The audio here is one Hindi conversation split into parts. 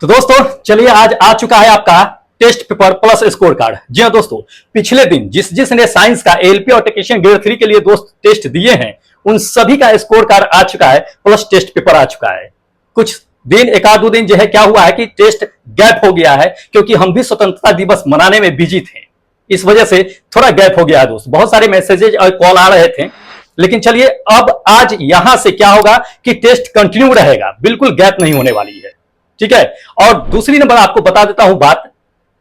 तो दोस्तों चलिए आज आ चुका है आपका test paper plus score card. जी हाँ दोस्तों, पिछले दिन जिसने साइंस का एलपी और टेक्नीशियन ग्रेड 3 के लिए दोस्त टेस्ट दिए हैं उन सभी का स्कोर कार्ड आ चुका है, प्लस टेस्ट पेपर आ चुका है। कुछ दिन एक आध दो दिन जो है क्या हुआ है कि टेस्ट गैप हो गया है, क्योंकि हम भी स्वतंत्रता दिवस मनाने में बिजी थे, इस वजह से थोड़ा गैप हो गया है दोस्त। बहुत सारे मैसेजेज और कॉल आ रहे थे, लेकिन चलिए अब आज यहां से क्या होगा कि टेस्ट कंटिन्यू रहेगा, बिल्कुल गैप नहीं होने वाली है, ठीक है। और दूसरी नंबर आपको बता देता हूं बात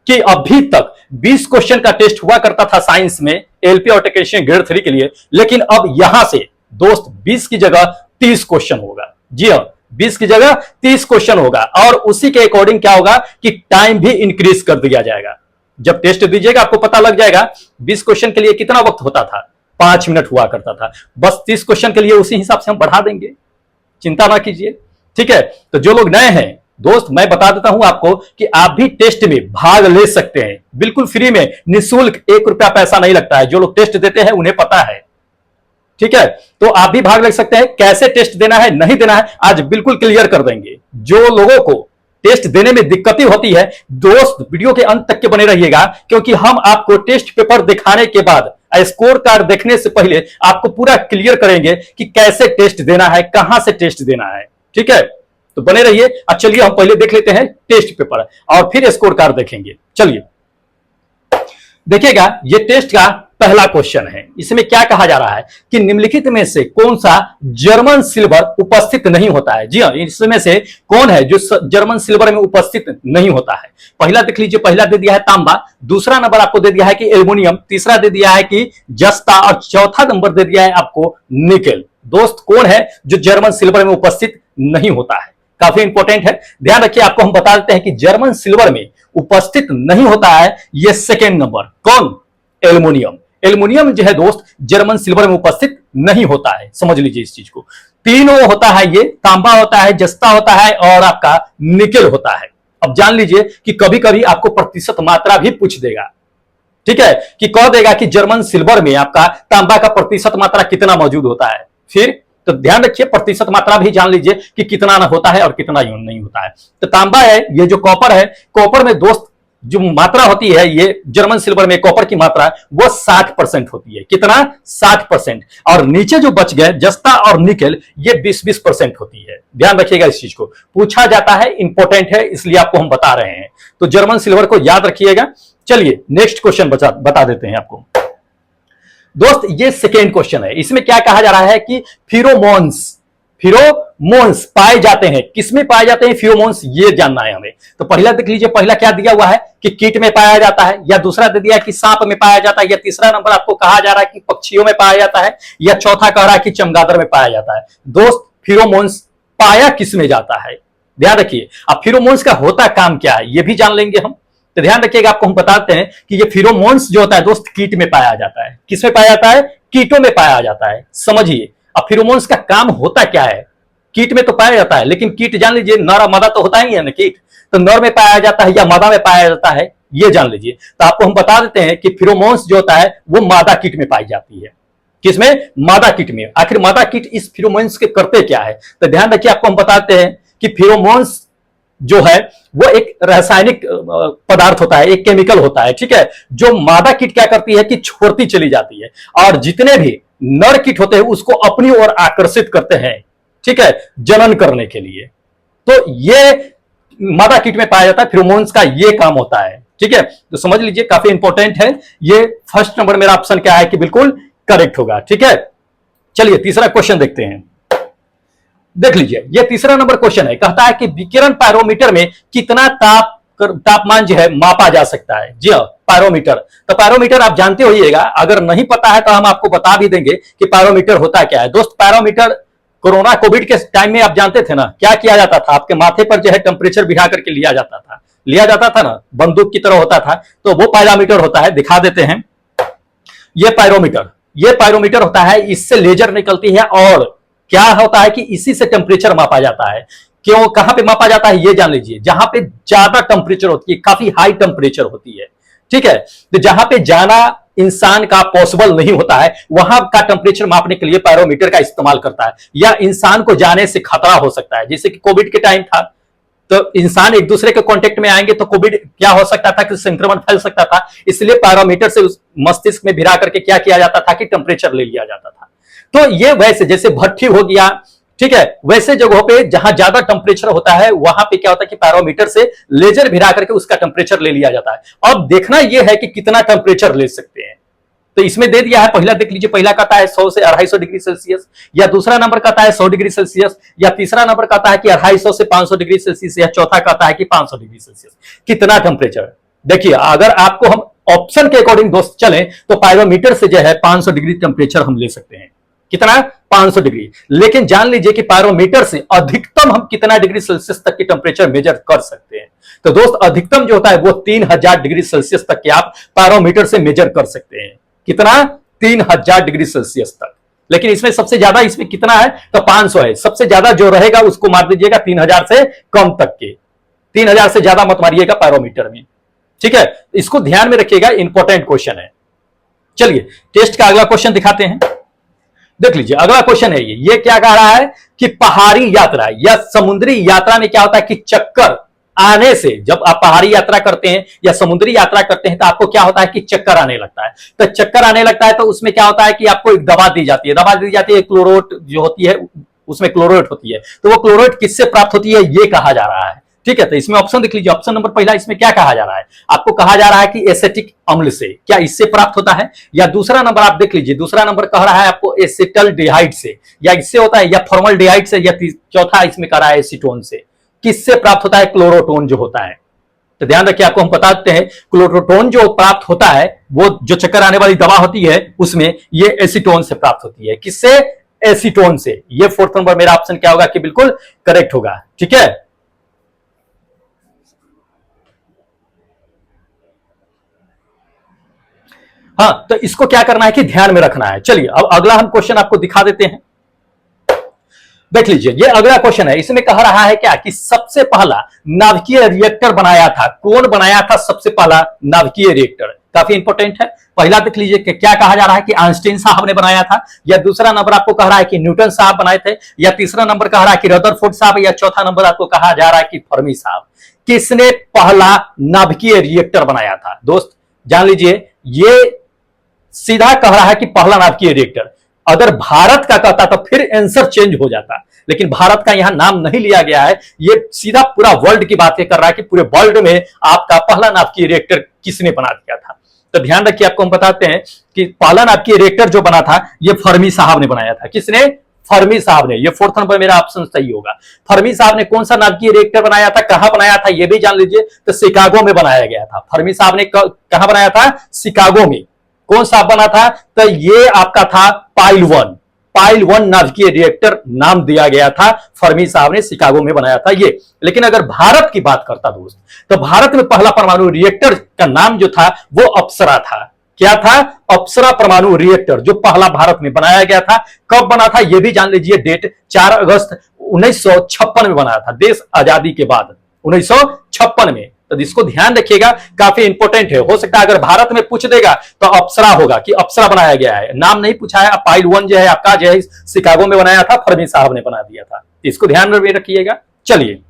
कि अभी तक 20 क्वेश्चन का टेस्ट हुआ करता था साइंस में एलपी और टेक्नीशियन ग्रेड 3 के लिए, लेकिन अब यहां से दोस्त 20 की जगह 30 क्वेश्चन होगा। जी हां, 20 की जगह 30 क्वेश्चन होगा, और उसी के अकॉर्डिंग क्या होगा कि टाइम भी इंक्रीज कर दिया जाएगा। जब टेस्ट दीजिएगा आपको पता लग जाएगा 20 क्वेश्चन के लिए कितना वक्त होता था, 5 मिनट हुआ करता था, बस 30 क्वेश्चन के लिए उसी हिसाब से हम बढ़ा देंगे, चिंता ना कीजिए, ठीक है। तो जो लोग नए हैं दोस्त, मैं बता देता हूं आपको कि आप भी टेस्ट में भाग ले सकते हैं, बिल्कुल फ्री में, निःशुल्क, 1 रुपया पैसा नहीं लगता है। जो लोग टेस्ट देते हैं उन्हें पता है, ठीक है। तो आप भी भाग ले सकते हैं। कैसे टेस्ट देना है नहीं देना है आज बिल्कुल क्लियर कर देंगे। जो लोगों को टेस्ट देने में दिक्कतें होती है दोस्त, वीडियो के अंत तक के बने रहिएगा, क्योंकि हम आपको टेस्ट पेपर दिखाने के बाद स्कोर कार्ड देखने से पहले आपको पूरा क्लियर करेंगे कि कैसे टेस्ट देना है, कहां से टेस्ट देना है, ठीक है। तो बने रहिए। अच्छा चलिए हम पहले देख लेते हैं टेस्ट पेपर और फिर स्कोर कार्ड देखेंगे। चलिए देखिएगा, ये टेस्ट का पहला क्वेश्चन है। इसमें क्या कहा जा रहा है कि निम्नलिखित में से कौन सा जर्मन सिल्वर उपस्थित नहीं होता है। जी हाँ, इसमें से कौन है जो जर्मन सिल्वर में उपस्थित नहीं होता है। पहला देख लीजिए, पहला दे दिया है तांबा, दूसरा नंबर आपको दे दिया है कि एल्युमिनियम, तीसरा दे दिया है कि जस्ता, और चौथा नंबर दे दिया है आपको निकेल। दोस्त कौन है जो जर्मन सिल्वर में उपस्थित नहीं होता है, काफी इंपॉर्टेंट है, ध्यान रखिए। आपको हम बता देते हैं कि जर्मन सिल्वर में उपस्थित नहीं होता है, यह सेकेंड नंबर, कौन, एल्युमिनियम। एल्युमिनियम जो है दोस्त जर्मन सिल्वर में उपस्थित नहीं होता है, समझ लीजिए इस चीज को। तीनों होता है, ये तांबा होता है, जस्ता होता है और आपका निकेल होता है। अब जान लीजिए कि कभी कभी आपको प्रतिशत मात्रा भी पूछ देगा, ठीक है, कि कह देगा कि जर्मन सिल्वर में आपका तांबा का प्रतिशत मात्रा कितना मौजूद होता है। फिर तो ध्यान रखिए प्रतिशत मात्रा भी जान लीजिए कि कितना होता है और कितना नहीं होता है। तो तांबा है, ये जो कॉपर है, कॉपर में दोस्त जो मात्रा होती है, ये जर्मन सिल्वर में कॉपर की मात्रा वो 60% होती है। कितना, 60%। और नीचे जो बच गए जस्ता और निकेल, ये 20-20% होती है। ध्यान रखिएगा, इस चीज को पूछा जाता है, इंपॉर्टेंट है, इसलिए आपको हम बता रहे हैं। तो जर्मन सिल्वर को याद रखिएगा। चलिए नेक्स्ट क्वेश्चन बता देते हैं आपको दोस्त। ये सेकेंड क्वेश्चन है। इसमें क्या कहा जा रहा है कि फिरोमोन्स पाए जाते हैं, किसमें पाए जाते हैं फिरोमोन्स, ये जानना है हमें। तो पहला देख लीजिए, पहला क्या दिया हुआ है कि कीट में पाया जाता है, या दूसरा दे दिया कि सांप में पाया जाता है, या तीसरा नंबर आपको कहा जा रहा है कि पक्षियों में पाया जाता है, या चौथा कह रहा है कि चमगादड़ में पाया जाता है। दोस्त फिरोमोन्स पाया किस में जाता है, ध्यान रखिए। अब फिरोमोन्स का होता काम क्या है ये भी जान लेंगे हम। तो ध्यान रखिएगा, आपको हम बताते हैं कि ये फिरोमोन्स जो होता है दोस्त कीट में पाया जाता है। किस में पाया जाता है, कीटों में पाया जाता है, समझिए। अब फिरोमोन्स का काम होता क्या है, कीट में तो पाया जाता है, लेकिन कीट जान लीजिए नर और मादा तो होता ही है ना कीट, तो नर में पाया जाता है या मादा में पाया जाता है, ये जान लीजिए। तो आपको हम बता देते हैं कि फिरोमोन्स जो होता है वो मादा कीट में पाई जाती है। किसमें, मादा कीट में। आखिर मादा कीट इस फिरोमोन्स के करते क्या है, तो ध्यान रखिए, आपको हम बताते हैं कि फिरोमोन्स जो है वो एक रासायनिक पदार्थ होता है, एक केमिकल होता है, ठीक है, जो मादा कीट क्या करती है कि छोड़ती चली जाती है, और जितने भी नर कीट होते हैं उसको अपनी ओर आकर्षित करते हैं, ठीक है, जनन करने के लिए। तो ये मादा कीट में पाया जाता है, फिरोमोन्स का ये काम होता है, ठीक है। तो समझ लीजिए, काफी इंपॉर्टेंट है ये। फर्स्ट नंबर मेरा ऑप्शन क्या है कि बिल्कुल करेक्ट होगा, ठीक है। चलिए तीसरा क्वेश्चन देखते हैं। देख लीजिए, ये तीसरा नंबर क्वेश्चन है। कहता है कि विकिरण पायरोमीटर में कितना तापमान जो है मापा जा सकता है। जी हाँ, पायरोमीटर। तो पायरोमीटर आप जानते होइएगा, अगर नहीं पता है तो हम आपको बता भी देंगे कि पायरोमीटर होता क्या है। दोस्त पायरोमीटर कोरोना कोविड के टाइम में आप जानते थे ना, क्या किया जाता था, आपके माथे पर जो है टेम्परेचर बिठा करके लिया जाता था ना, बंदूक की तरह होता था, तो वो पायरोमीटर होता है। दिखा देते हैं, ये पायरोमीटर होता है, इससे लेजर निकलती है, और क्या होता है कि इसी से टेम्परेचर मापा जाता है। क्यों, कहां पे मापा जाता है ये जान लीजिए, जहां पे ज्यादा टेम्परेचर होती है, काफी हाई टेम्परेचर होती है, ठीक है। तो जहां पे जाना इंसान का पॉसिबल नहीं होता है, वहां का टेम्परेचर मापने के लिए पायरोमीटर का इस्तेमाल करता है, या इंसान को जाने से खतरा हो सकता है, जैसे कि कोविड के टाइम था, तो इंसान एक दूसरे के कांटेक्ट में आएंगे तो कोविड क्या हो सकता था कि संक्रमण फैल सकता था। इसलिए पैरामीटर से उस मस्तिष्क में भिरा करके क्या किया जाता था कि टेम्परेचर ले लिया जाता था। तो ये वैसे जैसे भट्ठी हो गया, ठीक है, वैसे जगहों पे जहां ज्यादा टेम्परेचर होता है वहां पे क्या होता है कि पैरामीटर से लेजर भिरा करके उसका टेम्परेचर ले लिया जाता है। अब देखना यह है कि कितना टेम्परेचर ले सकते हैं। तो इसमें दे दिया है, पहला देख लीजिए, पहला कहता है 100 से 250 डिग्री सेल्सियस, या दूसरा नंबर कहता है 100 डिग्री सेल्सियस, या तीसरा नंबर कहता है कि 250 से 500 डिग्री सेल्सियस, या चौथा कहता है कि 500 डिग्री सेल्सियस। कितना टेम्परेचर देखिए, अगर आपको हम ऑप्शन के अकॉर्डिंग दोस्त चले तो पायरोमीटर से जो है 500 डिग्री टेम्परेचर हम ले सकते हैं। कितना? 500 डिग्री। लेकिन जान लीजिए कि पायरोमीटर से अधिकतम हम कितना डिग्री सेल्सियस तक की टेम्परेचर मेजर कर सकते हैं। तो दोस्त अधिकतम जो होता है वो 3000 डिग्री सेल्सियस तक के आप पायरोमीटर से मेजर कर सकते हैं। कितना? 3000 डिग्री सेल्सियस तक। लेकिन इसमें सबसे ज्यादा इसमें कितना है तो 500 है। सबसे ज्यादा जो रहेगा उसको मार दीजिएगा 3000 से कम तक के, 3000 से ज्यादा मत मारिएगा पायरोमीटर में, ठीक है। इसको ध्यान में रखिएगा, इंपॉर्टेंट क्वेश्चन है। चलिए टेस्ट का अगला क्वेश्चन दिखाते हैं। देख लीजिए अगला क्वेश्चन है ये क्या कह रहा है कि पहाड़ी यात्रा या समुद्री यात्रा में क्या होता है कि चक्कर आने से, जब आप पहाड़ी यात्रा करते हैं या समुद्री यात्रा करते हैं तो आपको क्या होता है कि चक्कर आने लगता है। तो चक्कर आने लगता है तो उसमें क्या होता है कि आपको एक दवा दी जाती है, दवा दी जाती है क्लोरोट जो होती है, उसमें क्लोरोट होती है। तो वो क्लोरोट किससे प्राप्त होती है ये कहा जा रहा है, ठीक है। तो इसमें ऑप्शन देख लीजिए, ऑप्शन नंबर पहला इसमें क्या कहा जा रहा है, आपको कहा जा रहा है कि एसिटिक अम्ल से, क्या इससे प्राप्त होता है। या दूसरा नंबर आप देख लीजिए, दूसरा नंबर कह रहा है आपको एसिटल्डिहाइड से, या इससे होता है, या फॉर्मल्डिहाइड से, या चौथा इसमें कह रहा है एसीटोन से। किससे प्राप्त होता है? क्लोरोटोन जो होता है। तो ध्यान रखिए, आपको हम बताते हैं क्लोरोटोन जो प्राप्त होता है वो जो चक्कर आने वाली दवा होती है उसमें ये एसीटोन से प्राप्त होती है। किससे? एसीटोन से। ये फोर्थ नंबर मेरा ऑप्शन क्या होगा कि बिल्कुल करेक्ट होगा, ठीक है। हाँ, तो इसको क्या करना है कि ध्यान में रखना है। चलिए अब अगला हम क्वेश्चन आपको दिखा देते हैं। देख लीजिए ये अगला क्वेश्चन है, इसमें कह रहा है क्या कि सबसे पहला नाभिकीय रिएक्टर बनाया था, कौन बनाया था सबसे पहला नाभिकीय रिएक्टर? काफी इंपॉर्टेंट है। पहला देख लीजिए कि क्या कहा जा रहा है कि आइंस्टीन साहब ने बनाया था, या दूसरा नंबर आपको कह रहा है कि न्यूटन साहब बनाए थे, या तीसरा नंबर कह रहा है कि रदरफोर्ड साहब, या चौथा नंबर आपको कहा जा रहा है कि फर्मी साहब। किसने पहला नाभिकीय रिएक्टर बनाया था? दोस्त जान लीजिए, ये सीधा कह रहा है कि पहला नाभिकीय रिएक्टर। अगर भारत का कहता तो फिर आंसर चेंज हो जाता, लेकिन भारत का यहां नाम नहीं लिया गया है। ये सीधा पूरा वर्ल्ड की बातें कर रहा है कि पूरे वर्ल्ड में आपका पहला नाभिकीय रिएक्टर किसने बना दिया था। तो ध्यान रखिए, आपको हम बताते हैं कि पहला नाभिकीय रिएक्टर जो बना था ये फर्मी साहब ने बनाया था। किसने? फर्मी साहब ने। ये फोर्थ नंबर मेरा ऑप्शन सही होगा। फर्मी साहब ने कौन सा नाभिकीय रिएक्टर बनाया था, कहां बनाया था ये भी जान लीजिए, तो शिकागो में बनाया गया था। फर्मी साहब ने कहां बनाया था? शिकागो में। कौन सा बना था? तो ये आपका था पाइल वन नाभिकीय रिएक्टर नाम दिया गया था, फर्मी साहब ने शिकागो में बनाया था ये। लेकिन अगर भारत की बात करता दोस्त, तो भारत में पहला परमाणु रिएक्टर का नाम जो था वो अप्सरा था। क्या था? अप्सरा परमाणु रिएक्टर, जो पहला भारत में बनाया गया था। कब बना था ये भी जान लीजिए, डेट 4 अगस्त 1956 में बना था, देश आजादी के बाद 1956 में। तो इसको ध्यान रखिएगा, काफी इंपॉर्टेंट है। हो सकता है अगर भारत में पूछ देगा तो अप्सरा होगा कि अप्सरा बनाया गया है, नाम नहीं पूछा है। पाइल वन जो है आपका जो है शिकागो में बनाया था, फर्मी साहब ने बना दिया था। इसको ध्यान में रखिएगा। चलिए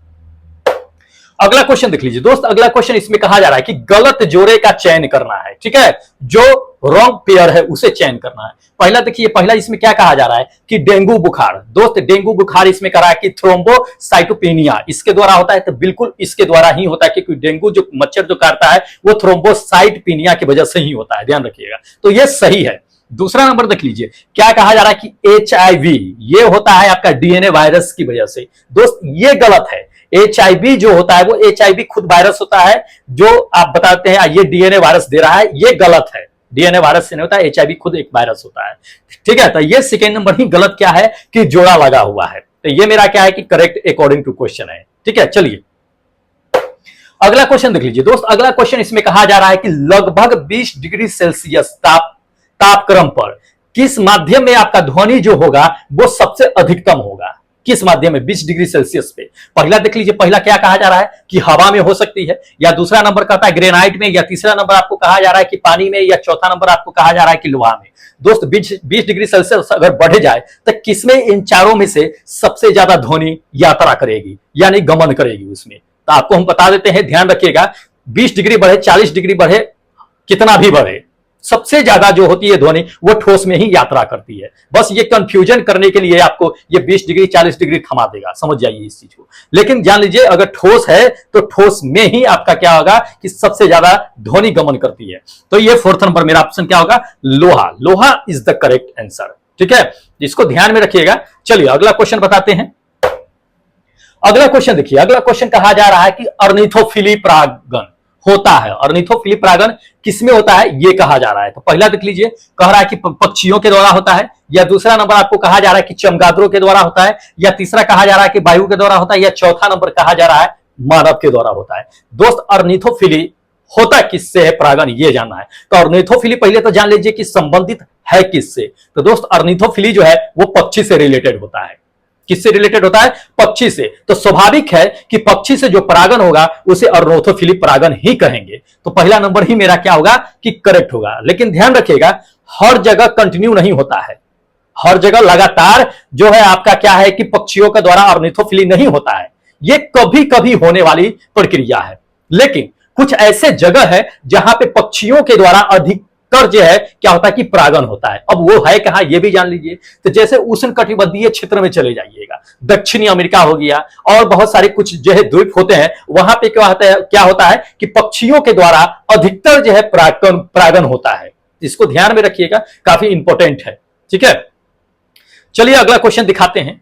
अगला क्वेश्चन देख लीजिए दोस्त। अगला क्वेश्चन इसमें कहा जा रहा है कि गलत जोड़े का चयन करना है, ठीक है, जो रॉन्ग पेयर है उसे चयन करना है। पहला देखिए, पहला इसमें क्या कहा जा रहा है कि डेंगू बुखार। दोस्त डेंगू बुखार इसमें कह रहा है कि थ्रोम्बोसाइटोपेनिया इसके द्वारा होता है, तो बिल्कुल इसके द्वारा ही होता है, क्योंकि डेंगू जो मच्छर जो काटता है वो थ्रोम्बोसाइटोपेनिया की वजह से ही होता है, ध्यान रखिएगा। तो ये सही है। दूसरा नंबर देख लीजिए, क्या कहा जा रहा है कि HIV ये होता है आपका DNA वायरस की वजह से। दोस्त ये गलत है। HIV जो होता है वो HIV खुद वायरस होता है, जो आप बताते हैं ये DNA वायरस दे रहा है, ये गलत है। DNA वायरस से नहीं होता, HIV खुद एक वायरस होता है, ठीक है। तो ये सेकेंड नंबर ही गलत क्या है कि जोड़ा लगा हुआ है। तो ये मेरा क्या है कि करेक्ट अकॉर्डिंग टू क्वेश्चन है, ठीक है। चलिए अगला क्वेश्चन देख लीजिए दोस्त। अगला क्वेश्चन इसमें कहा जा रहा है कि लगभग 20 डिग्री सेल्सियस तापक्रम पर किस माध्यम में आपका ध्वनि जो होगा वो सबसे अधिकतम होगा। किस माध्यम में? 20 डिग्री सेल्सियस पे। पहला देख लीजिए, पहला क्या कहा जा रहा है कि हवा में हो सकती है, या दूसरा नंबर कहता है ग्रेनाइट में, या तीसरा नंबर आपको कहा जा रहा है कि पानी में, या चौथा नंबर आपको कहा जा रहा है कि लोहा में। दोस्त 20 डिग्री सेल्सियस अगर बढ़ जाए तो किसमें इन चारों में से सबसे ज्यादा ध्वनि यात्रा करेगी, यानी गमन करेगी उसमें? तो आपको हम बता देते हैं, ध्यान रखिएगा। 20 डिग्री बढ़े, 40 डिग्री बढ़े, कितना भी बढ़े, सबसे ज्यादा जो होती है ध्वनि वो ठोस में ही यात्रा करती है। बस ये कंफ्यूजन करने के लिए आपको ये 20 डिग्री 40 डिग्री थमा देगा, समझ जाइए इस चीज को। लेकिन जान लीजिए, अगर ठोस है तो ठोस में ही आपका क्या होगा कि सबसे ज्यादा ध्वनि गमन करती है। तो ये फोर्थ नंबर मेरा ऑप्शन क्या होगा? लोहा। लोहा इज द करेक्ट आंसर। ठीक है, इसको ध्यान में रखिएगा। चलिए अगला क्वेश्चन बताते हैं। अगला क्वेश्चन देखिए, अगला क्वेश्चन कहा जा रहा है कि ऑर्निथोफिली परागण होता है। ऑर्निथोफिली परागण किसमें होता है ये कहा जा रहा है। तो पहला देख लीजिए, कह रहा है कि पक्षियों के द्वारा होता है, या दूसरा नंबर आपको कहा जा रहा है कि चमगादड़ों के द्वारा होता है, या तीसरा कहा जा रहा है कि वायु के द्वारा होता है, या चौथा नंबर कहा जा रहा है मानव के द्वारा होता है। दोस्त ऑर्निथोफिली होता किससे है परागण, ये जानना है। तो ऑर्निथोफिली पहले तो जान लीजिए कि संबंधित है किससे। तो दोस्त ऑर्निथोफिली जो है वो पक्षी से रिलेटेड होता है। किससे रिलेटेड होता है? पक्षी से। तो स्वाभाविक है कि पक्षी से जो परागण होगा उसे ऑर्निथोफिली परागण ही कहेंगे। तो पहला नंबर ही मेरा क्या होगा कि करेक्ट होगा। लेकिन ध्यान रखिएगा, हर जगह कंटिन्यू नहीं होता है, हर जगह लगातार जो है आपका क्या है कि पक्षियों के द्वारा ऑर्निथोफिली नहीं होता है। ये कभी कभी होने वाली प्रक्रिया है। लेकिन कुछ ऐसे जगह है जहां पे पक्षियों के द्वारा अधिक जो है क्या होता है कि परागण होता है। अब वो है कहां ये भी जान लीजिए। तो जैसे उष्णकटिबंधीय क्षेत्र में चले जाइएगा, दक्षिणी अमेरिका हो गया, और बहुत सारे कुछ जो है द्वीप होते हैं, वहां पे क्या होता है कि पक्षियों के द्वारा अधिकतर जो है परागण होता है। इसको ध्यान में रखिएगा, काफी इंपॉर्टेंट है। ठीक है, चलिए अगला क्वेश्चन दिखाते हैं।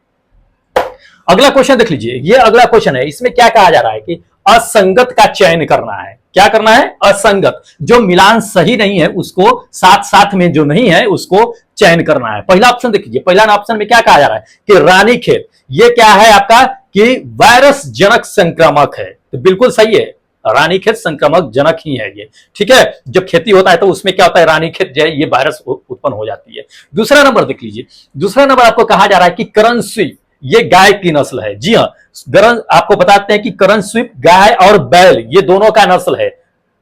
अगला क्वेश्चन देख लीजिए, ये अगला क्वेश्चन है। इसमें क्या कहा जा रहा है कि असंगत का चयन करना है। क्या करना है? असंगत, जो मिलान सही नहीं है उसको, साथ साथ में जो नहीं है उसको चयन करना है। पहला ऑप्शन देखिए, पहला ऑप्शन में क्या कहा जा रहा है कि रानीखेत, ये क्या है आपका कि वायरस जनक संक्रामक है। तो बिल्कुल सही है, रानीखेत संक्रामक जनक ही है ये। ठीक है, जब खेती होता है तो उसमें क्या होता है, रानीखेत जो है ये वायरस उत्पन्न हो जाती है। दूसरा नंबर देख लीजिए, दूसरा नंबर आपको कहा जा रहा है कि करण स्वीप, ये गाय की नस्ल है। जी हाँ, आपको बताते हैं कि करण स्वीप गाय और बैल ये दोनों का नस्ल है।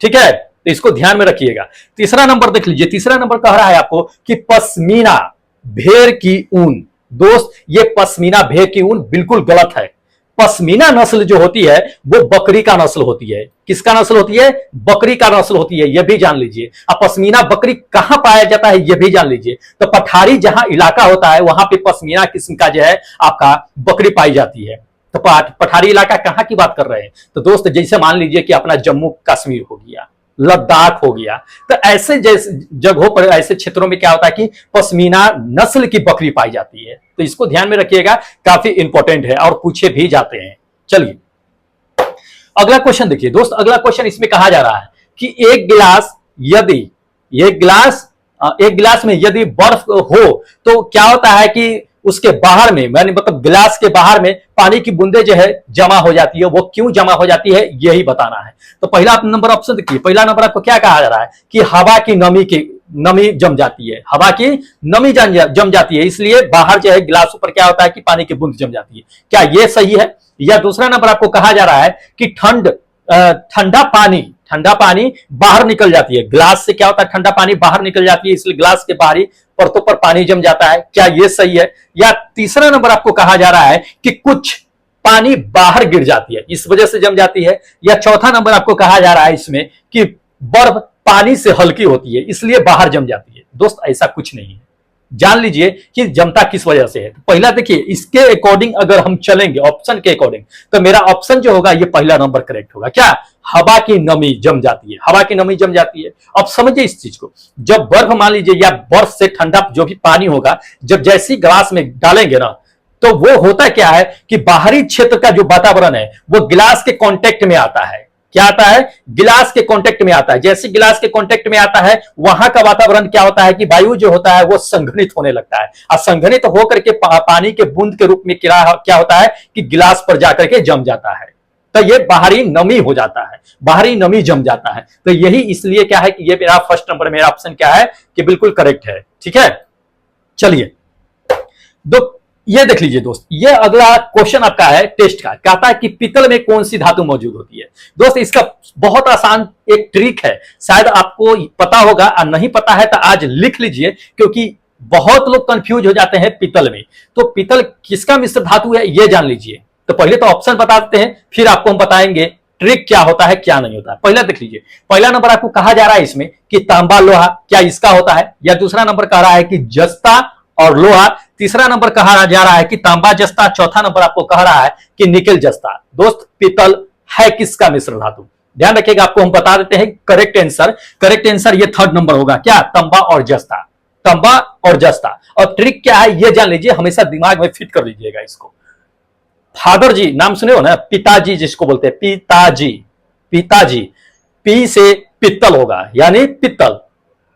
ठीक है, तो इसको ध्यान में रखिएगा। तीसरा नंबर देख लीजिए, तीसरा नंबर कह रहा है आपको कि पश्मीना भेड़ की ऊन। दोस्त ये पश्मीना भेड़ की ऊन बिल्कुल गलत है। पश्मीना नस्ल जो होती है वो बकरी का नस्ल होती है। किसका नस्ल होती है? बकरी का नस्ल होती है, यह भी जान लीजिए। अब पश्मीना बकरी कहां पाया जाता है यह भी जान लीजिए। तो पठारी जहां इलाका होता है वहां पे पश्मीना किस्म का जो है आपका बकरी पाई जाती है। तो पठारी इलाका कहां की बात कर रहे हैं? तो दोस्त जैसे मान लीजिए कि अपना जम्मू कश्मीर हो गया, लद्दाख हो गया, तो ऐसे जैसे जगहों पर, ऐसे क्षेत्रों में क्या होता है कि पश्मीना नस्ल की बकरी पाई जाती है। तो इसको ध्यान में रखिएगा, काफी इंपॉर्टेंट है और पूछे भी जाते हैं। चलिए अगला क्वेश्चन देखिए दोस्त, अगला क्वेश्चन इसमें कहा जा रहा है कि एक गिलास में यदि बर्फ हो तो क्या होता है कि उसके बाहर में, मतलब गिलास के बाहर में पानी की बूंदे जो है जमा हो जाती है। वो क्यों जमा हो जाती है यही बताना है। तो पहला नंबर ऑप्शन देखिए, पहला नंबर आपको क्या कहा जा रहा है कि हवा की नमी जम जाती है। हवा की नमी जम जाती है, इसलिए बाहर जो है गिलास ऊपर क्या होता है कि पानी की बूंद जम जाती है। क्या ये सही है? या दूसरा नंबर आपको कहा जा रहा है कि ठंडा पानी बाहर निकल जाती है। गिलास से क्या होता है, ठंडा पानी बाहर निकल जाती है, इसलिए गिलास के बाहरी परतों पर पानी जम जाता है। क्या यह सही है? या तीसरा नंबर आपको कहा जा रहा है कि कुछ पानी बाहर गिर जाती है, इस वजह से जम जाती है। या चौथा नंबर आपको कहा जा रहा है इसमें कि बर्फ पानी से हल्की होती है इसलिए बाहर जम जाती है। दोस्त ऐसा कुछ नहीं है, जान लीजिए कि जमता किस वजह से है। तो पहला देखिए, इसके अकॉर्डिंग अगर हम चलेंगे ऑप्शन के अकॉर्डिंग, तो मेरा ऑप्शन जो होगा ये पहला नंबर करेक्ट होगा। क्या? हवा की नमी जम जाती है, हवा की नमी जम जाती है। अब समझिए इस चीज को, जब बर्फ मान लीजिए या बर्फ से ठंडा जो भी पानी होगा, जब जैसी गिलास में डालेंगे ना, तो वो होता क्या है कि बाहरी क्षेत्र का जो वातावरण है वो गिलास के कांटेक्ट में आता है। क्या आता है? गिलास के कांटेक्ट में आता है। जैसे गिलास के कांटेक्ट में आता है, वहां का वातावरण क्या होता है कि वायु जो होता है वो संघनित होने लगता है, और संघनित होकर के पानी के बूंद के रूप में क्या होता है कि गिलास पर जाकर के जम जाता है। तो ये बाहरी नमी हो जाता है, बाहरी नमी जम जाता है। तो यही इसलिए क्या है कि ये मेरा फर्स्ट नंबर, मेरा ऑप्शन क्या है कि बिल्कुल करेक्ट है। ठीक है, चलिए ये देख लीजिए दोस्त, ये अगला क्वेश्चन आपका है टेस्ट का, कहता है कि पीतल में कौन सी धातु मौजूद होती है। दोस्त इसका बहुत आसान एक ट्रिक है, शायद आपको पता होगा और नहीं पता है तो आज लिख लीजिए, क्योंकि बहुत लोग कंफ्यूज हो जाते हैं पीतल में। तो पीतल किसका मिश्र धातु है ये जान लीजिए। तो पहले तो ऑप्शन बता देते हैं, फिर आपको हम बताएंगे ट्रिक क्या होता है क्या नहीं होता है। पहला देख लीजिए, पहला नंबर आपको कहा जा रहा है इसमें कि तांबा लोहा, क्या इसका होता है? या दूसरा नंबर कह रहा है कि जस्ता और लोहा, तीसरा नंबर कहा जा रहा है कि तांबा जस्ता, चौथा नंबर आपको कह रहा है कि निकेल जस्ता। दोस्त पीतल है किसका मिश्र धातु? ध्यान रखिएगा, आपको हम बता देते हैं करेक्ट आंसर ये थर्ड नंबर होगा। क्या? तांबा और जस्ता, तांबा और जस्ता। और ट्रिक क्या है ये जान लीजिए, हमेशा दिमाग में फिट कर लीजिएगा इसको। फादर जी नाम सुने हो ना, पिताजी जिसको बोलते हैं, पिताजी, पिताजी। पी से पित्तल होगा यानी पित्तल,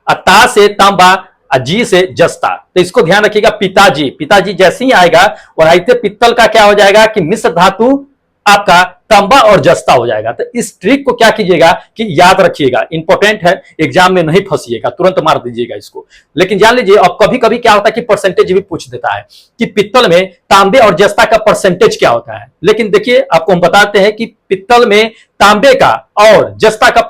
ता से तांबा, जी से जस्ता। तो इसको ध्यान रखिएगा, पिताजी, पिताजी जैसे ही आएगा और आइते पित्तल का क्या हो जाएगा कि मिश्र धातु आपका तांबा और जस्ता हो जाएगा। तो इस ट्रिक को क्या कीजिएगा कि याद रखिएगा, इंपॉर्टेंट है, एग्जाम में नहीं फंसिएगा, तुरंत मार दीजिएगा इसको। लेकिन जान लीजिए, अब कभी कभी क्या होता है कि परसेंटेज भी पूछ देता है कि पित्तल में तांबे और जस्ता का परसेंटेज क्या होता है। लेकिन देखिए, आपको हम बताते हैं कि पित्तल में तांबे का और जस्ता का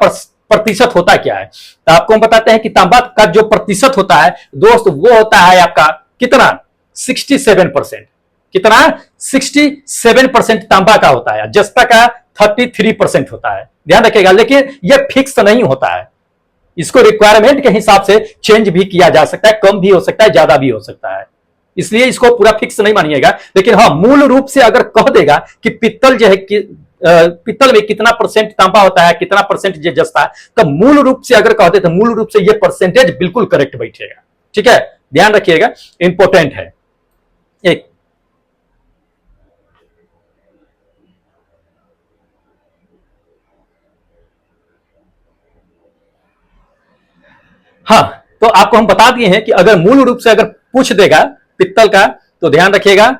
प्रतिशत होता क्या है। तो आपको हम बताते हैं कि तांबा का जो प्रतिशत होता है दोस्त, वो होता है आपका कितना? 67%। कितना? 67% तांबा का होता है, जस्ता का 33% होता है। ध्यान रखिएगा, लेकिन यह फिक्स नहीं होता है, इसको रिक्वायरमेंट के हिसाब से चेंज भी किया जा सकता है, कम भी हो सकता है, ज्यादा भी हो सकता है, इसलिए इसको पूरा फिक्स नहीं मानिएगा। लेकिन हाँ, मूल रूप से अगर कह देगा कि पित्तल जो है कि पित्तल में कितना परसेंट तांबा होता है, कितना परसेंट ये जस्ता है, तो मूल रूप से अगर कहते तो मूल रूप से ये परसेंटेज बिल्कुल करेक्ट बैठेगा। ठीक है, ध्यान रखिएगा, इंपॉर्टेंट है। एक हाँ, तो आपको हम बता दिए हैं कि अगर मूल रूप से अगर पूछ देगा पित्तल का, तो ध्यान रखिएगा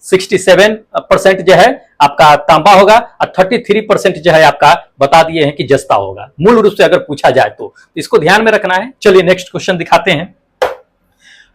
67% जो है आपका तांबा होगा और 33% जो है आपका बता दिए हैं कि जस्ता होगा, मूल रूप से अगर पूछा जाए तो इसको ध्यान में रखना है। चलिए नेक्स्ट क्वेश्चन दिखाते हैं।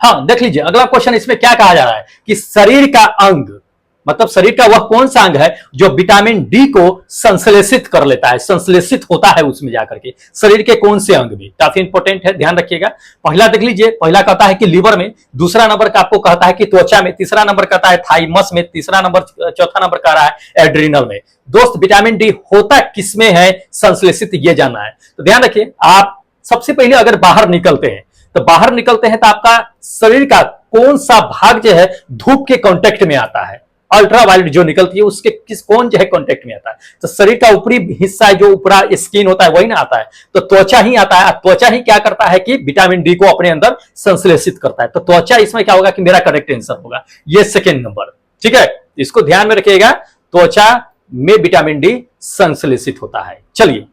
हाँ, देख लीजिए, अगला क्वेश्चन इसमें क्या कहा जा रहा है कि शरीर का अंग, मतलब शरीर का वह कौन सा अंग है जो विटामिन डी को संश्लेषित कर लेता है, संश्लेषित होता है उसमें जाकर के, शरीर के कौन से अंग में? काफी इंपॉर्टेंट है, ध्यान रखिएगा। पहला देख लीजिए, पहला कहता है कि लीवर में, दूसरा नंबर का आपको कहता है कि त्वचा में, तीसरा नंबर कहता है थाइमस में, तीसरा नंबर, चौथा नंबर कह रहा है एड्रिनल में। दोस्त विटामिन डी होता किसमें है संश्लेषित, ये जानना है। तो ध्यान रखिए, आप सबसे पहले अगर बाहर निकलते हैं तो आपका शरीर का कौन सा भाग जो है धूप के कांटेक्ट में आता है, अल्ट्रावायलेट जो निकलती है उसके कौन जो है कांटेक्ट में आता है? तो शरीर का ऊपरी हिस्सा है, जो ऊपरा स्किन होता है वही ना आता है, तो त्वचा ही आता है। त्वचा ही क्या करता है कि विटामिन डी को अपने अंदर संश्लेषित करता है। तो त्वचा इसमें क्या होगा कि मेरा करेक्ट आंसर होगा, ये सेकेंड नंबर। ठीक है, इसको ध्यान में रखिएगा, त्वचा में विटामिन डी संश्लेषित होता है। चलिए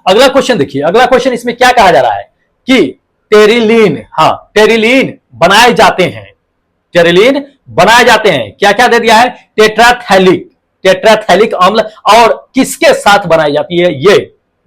अगला क्वेश्चन देखिए, अगला क्वेश्चन इसमें क्या कहा जा रहा है कि टेरिलीन, हाँ टेरिलीन बनाए जाते हैं, टेरिलीन बनाए जाते हैं, क्या क्या दे दिया है? टेट्राथैलिक, टेट्राथैलिक अम्ल, और किसके साथ बनाई जाती है ये,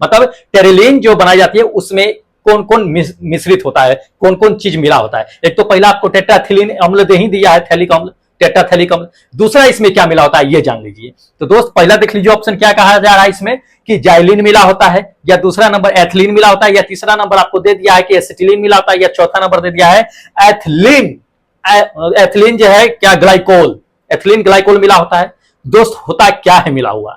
मतलब टेरिलीन जो बनाई जाती है उसमें कौन कौन मिश्रित होता है, कौन कौन चीज मिला होता है? एक तो पहला आपको टेट्राथिलीन अम्ल दे ही दिया है, थैलिक अम्ल, टेट्राथैलिक अम्ल। दूसरा इसमें क्या मिला होता है ये जान लीजिए। तो दोस्त पहला देख लीजिए ऑप्शन क्या कहा जा रहा है इसमें कि जाइलिन मिला होता है, या दूसरा नंबर एथिलीन मिला होता है, या तीसरा नंबर आपको दे दिया है कि एसिटिलीन मिला होता है, या चौथा नंबर दे दिया है एथिलीन। एथिलीन जो है क्या, ग्लाइकोल, एथिलीन ग्लाइकोल मिला होता है। दोस्त होता क्या है मिला हुआ,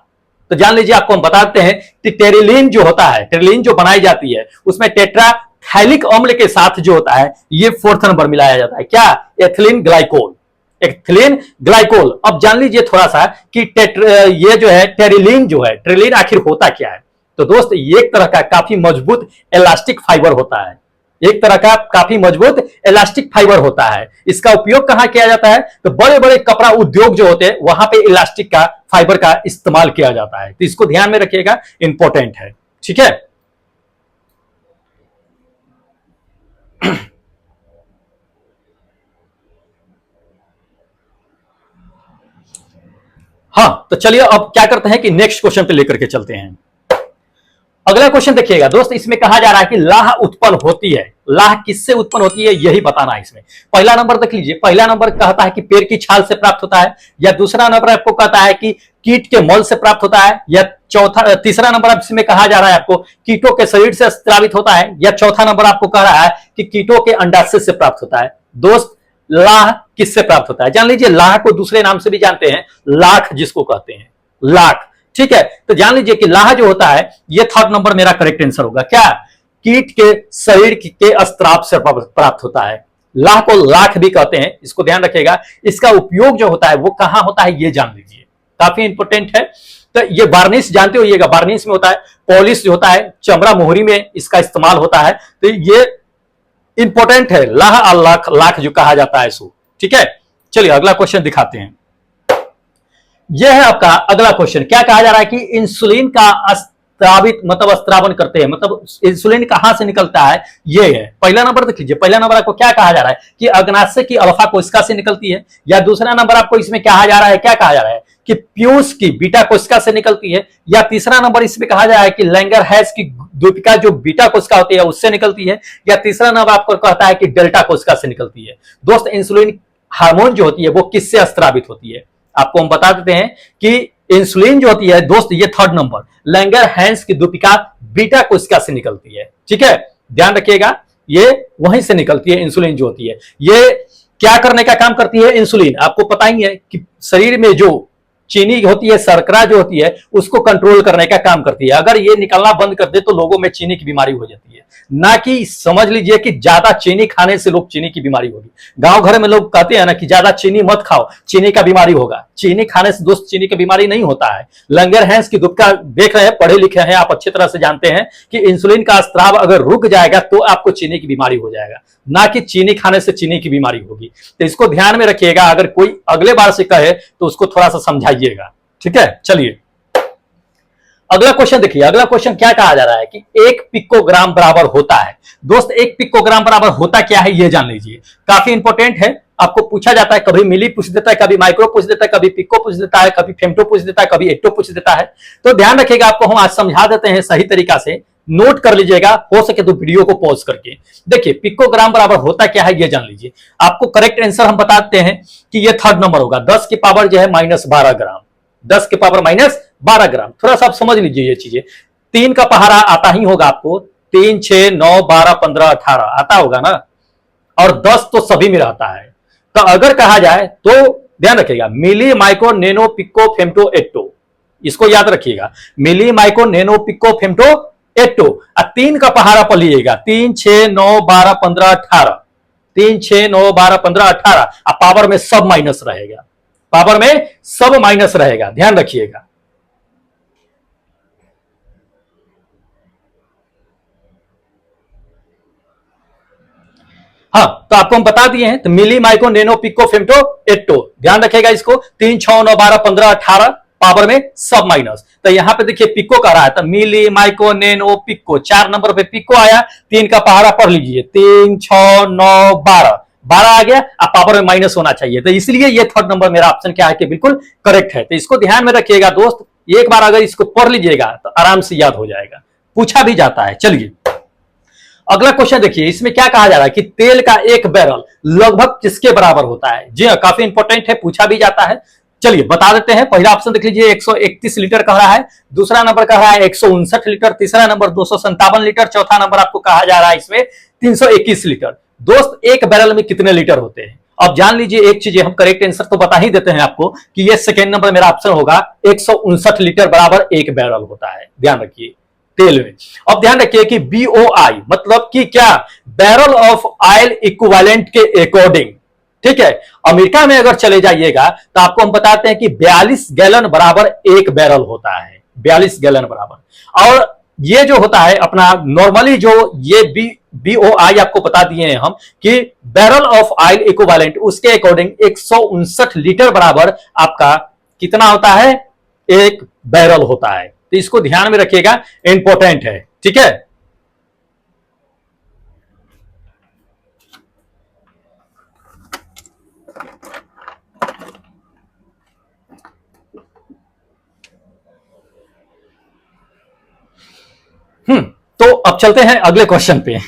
तो जान लीजिए, आपको हम बताते हैं कि टेरिलीन जो होता है, टेरिलीन जो बनाई जाती है उसमें टेट्राथैलिक अम्ल के साथ जो होता है ये फोर्थ नंबर मिलाया जाता है, क्या? Ethylene glycol, ethylene glycol. अब जान लीजिए थोड़ा सा कि ये जो है टेरिलीन जो है, टेरिलीन आखिर होता क्या है? तो दोस्त ये एक तरह का काफी मजबूत इलास्टिक फाइबर होता है, एक तरह का काफी मजबूत इलास्टिक फाइबर होता है। इसका उपयोग कहां किया जाता है? तो बड़े बड़े कपड़ा उद्योग जो होते हैं वहां पे इलास्टिक का फाइबर का इस्तेमाल किया जाता है। तो इसको ध्यान में रखिएगा, इंपॉर्टेंट है। ठीक है, हाँ तो चलिए अब क्या करते हैं कि नेक्स्ट क्वेश्चन पे लेकर के चलते हैं। अगला क्वेश्चन देखिएगा दोस्त, इसमें कहा जा रहा है कि लाह उत्पन्न होती है। लाह किससे उत्पन्न होती है यही बताना है इसमें। पहला नंबर देख लीजिए, पहला नंबर कहता है कि पेड़ की छाल से प्राप्त होता है, या दूसरा नंबर आपको कहता है कि कीट के मल से प्राप्त होता है, या तीसरा नंबर इसमें कहा जा रहा है आपको कीटों के शरीर से स्रावित होता है, या चौथा नंबर आपको कह रहा है कि कीटों के अंडाशय से प्राप्त होता है। दोस्त लाह किससे प्राप्त होता है जान लीजिए। लाह को दूसरे नाम से भी जानते हैं, लाख जिसको कहते हैं, लाख। ठीक है, तो जान लीजिए कि लाह जो होता है ये थर्ड नंबर मेरा करेक्ट आंसर होगा। क्या? कीट के शरीर के स्त्राव से प्राप्त होता है। लाह को लाख भी कहते हैं, इसको ध्यान रखिएगा। इसका उपयोग जो होता है वो कहां होता है ये जान लीजिए, काफी इंपोर्टेंट है। तो ये वार्निश जानते होइएगा, वार्निश में होता है, पॉलिश जो होता है, चमड़ा मोहरी में इसका इस्तेमाल होता है। तो ये इंपॉर्टेंट है, लाह और लाख, लाख जो कहा जाता है सो। ठीक है, चलिए अगला क्वेश्चन दिखाते हैं। यह है आपका अगला क्वेश्चन। क्या कहा जा रहा है कि इंसुलिन का स्त्रावित मतलब स्त्रावन करते हैं, मतलब इंसुलिन कहां से निकलता है ये है। पहला नंबर देख लीजिए, पहला नंबर आपको क्या कहा जा रहा है कि अग्नाशय की अल्फा कोशिका से निकलती है, या दूसरा नंबर आपको इसमें कहा जा रहा है, क्या कहा जा रहा है कि पीयूष की बीटा कोशिका से निकलती है, या तीसरा नंबर इसमें कहा जा रहा है कि लैंगरहैंस की द्वीपिका जो बीटा कोशिका होती है उससे निकलती है, या तीसरा नंबर आपको कहता है कि डेल्टा कोशिका से निकलती है। दोस्त इंसुलिन हार्मोन जो होती है वो किससे स्त्रावित होती है आपको हम बता देते हैं कि इंसुलिन जो होती है दोस्त, ये थर्ड नंबर लैंगरहैंस की द्वीपिका बीटा कोशिका से निकलती है। ठीक है, ध्यान रखिएगा, ये वहीं से निकलती है इंसुलिन जो होती है। ये क्या करने का काम करती है इंसुलिन, आपको पता ही है कि शरीर में जो चीनी होती है, शर्करा जो होती है, उसको कंट्रोल करने का काम करती है। अगर ये निकलना बंद कर दे तो लोगों में चीनी की बीमारी हो जाती है। ना कि समझ लीजिए कि ज्यादा चीनी खाने से लोग चीनी की बीमारी होगी। गांव घर में लोग कहते हैं ना कि ज्यादा चीनी मत खाओ, चीनी का बीमारी होगा। चीनी खाने से दोस्त चीनी की बीमारी नहीं होता है। लैंगरहैंस की द्वीपिका देख रहे हैं, पढ़े लिखे हैं आप, अच्छी तरह से जानते हैं कि इंसुलिन का स्त्राव अगर रुक जाएगा तो आपको चीनी की बीमारी हो जाएगा, ना कि चीनी खाने से चीनी की बीमारी होगी। तो इसको ध्यान में रखिएगा, अगर कोई अगले बार से कहे तो उसको थोड़ा सा समझाइएगा। ठीक है, चलिए अगला क्वेश्चन देखिए। अगला क्वेश्चन क्या कहा जा रहा है कि 1 पिकोग्राम बराबर होता है। दोस्त 1 पिकोग्राम बराबर होता क्या है ये जान लीजिए, काफी इंपॉर्टेंट है। आपको पूछा जाता है, कभी मिली पूछ देता है, कभी माइक्रो पूछ देता है, कभी पिको पूछ देता है, कभी फेम्टो पूछ देता है, कभी एट्टो पूछ देता है। तो ध्यान रखिएगा, आपको हम आज समझा देते हैं सही तरीका से, नोट कर लीजिएगा, हो सके तो वीडियो को पॉज करके देखिए। पिकोग्राम बराबर होता क्या है ये जान लीजिए। आपको करेक्ट आंसर हम बताते हैं कि ये थर्ड नंबर होगा, 10 की पावर जो है -12 ग्राम, 10 के पावर -12 ग्राम। थोड़ा सा आप समझ लीजिए ये चीजें। 3 का पहाड़ा आता ही होगा आपको, 3, 6, 9, 12, 15, 18 आता होगा ना, और 10 तो सभी में रहता है। तो अगर कहा जाए तो ध्यान रखिएगा, milli, micro, nano, pico, femto, atto, इसको याद रखिएगा। Milli, micro, nano, pico, femto, atto. 3 का पहाड़ा पर लीजिएगा, 3, 6, 9, 12, 15, 18, 3, 6, 9, 12, 15, 18। अब पावर में सब माइनस रहेगा, पावर में सब माइनस रहेगा, ध्यान रखिएगा। हाँ, तो आपको हम बता दिए हैं। तो milli, micro, nano, pico, femto, atto, ध्यान रखेगा इसको। 3, 6, 9, 12, 15, 18, पावर में सब माइनस। तो यहां पे देखिए पिको का रहा है, तो milli, micro, nano, pico, 4 number पे पिको आया। 3 का पहाड़ा पढ़ लीजिए, 3, 6, 9, 12, 12 आ गया। अब पावर में माइनस होना चाहिए, तो इसलिए ये थर्ड नंबर मेरा ऑप्शन क्या है कि बिल्कुल करेक्ट है। तो इसको ध्यान में रखिएगा दोस्त, एक बार अगर इसको पढ़ लीजिएगा तो आराम से याद हो जाएगा, पूछा भी जाता है। चलिए अगला क्वेश्चन देखिए, इसमें क्या कहा जा रहा है कि तेल का एक बैरल लगभग किसके बराबर होता है। जी हाँ, काफी इंपॉर्टेंट है, पूछा भी जाता है। चलिए बता देते हैं। पहला ऑप्शन देख लीजिए, 131 लीटर कह रहा है, दूसरा नंबर कह रहा है 159 लीटर, तीसरा नंबर 257 लीटर, चौथा नंबर आपको कहा जा रहा है इसमें 321 लीटर। दोस्त एक बैरल में कितने लीटर होते हैं। अब जान लीजिए एक चीज, हम करेक्ट आंसर तो बता ही देते हैं आपको कि ये सेकेंड नंबर मेरा ऑप्शन होगा, 159 लीटर बराबर एक बैरल होता है, ध्यान रखिए तेल में। अब ध्यान रखिए कि BOI मतलब कि क्या, बैरल ऑफ ऑयल इक्विवेलेंट के अकॉर्डिंग। ठीक है, अमेरिका में अगर चले जाइएगा तो आपको हम बताते हैं कि 42 गैलन बराबर एक बैरल होता है, 42 गैलन बराबर। और ये जो होता है अपना नॉर्मली जो ये BOI आपको बता दिए हैं हम कि बैरल ऑफ ऑयल इक्विवेलेंट, उसके अकॉर्डिंग 159 लीटर बराबर आपका कितना होता है, एक बैरल होता है। तो इसको ध्यान में रखिएगा, इंपॉर्टेंट है। ठीक है, तो अब चलते हैं अगले क्वेश्चन पे।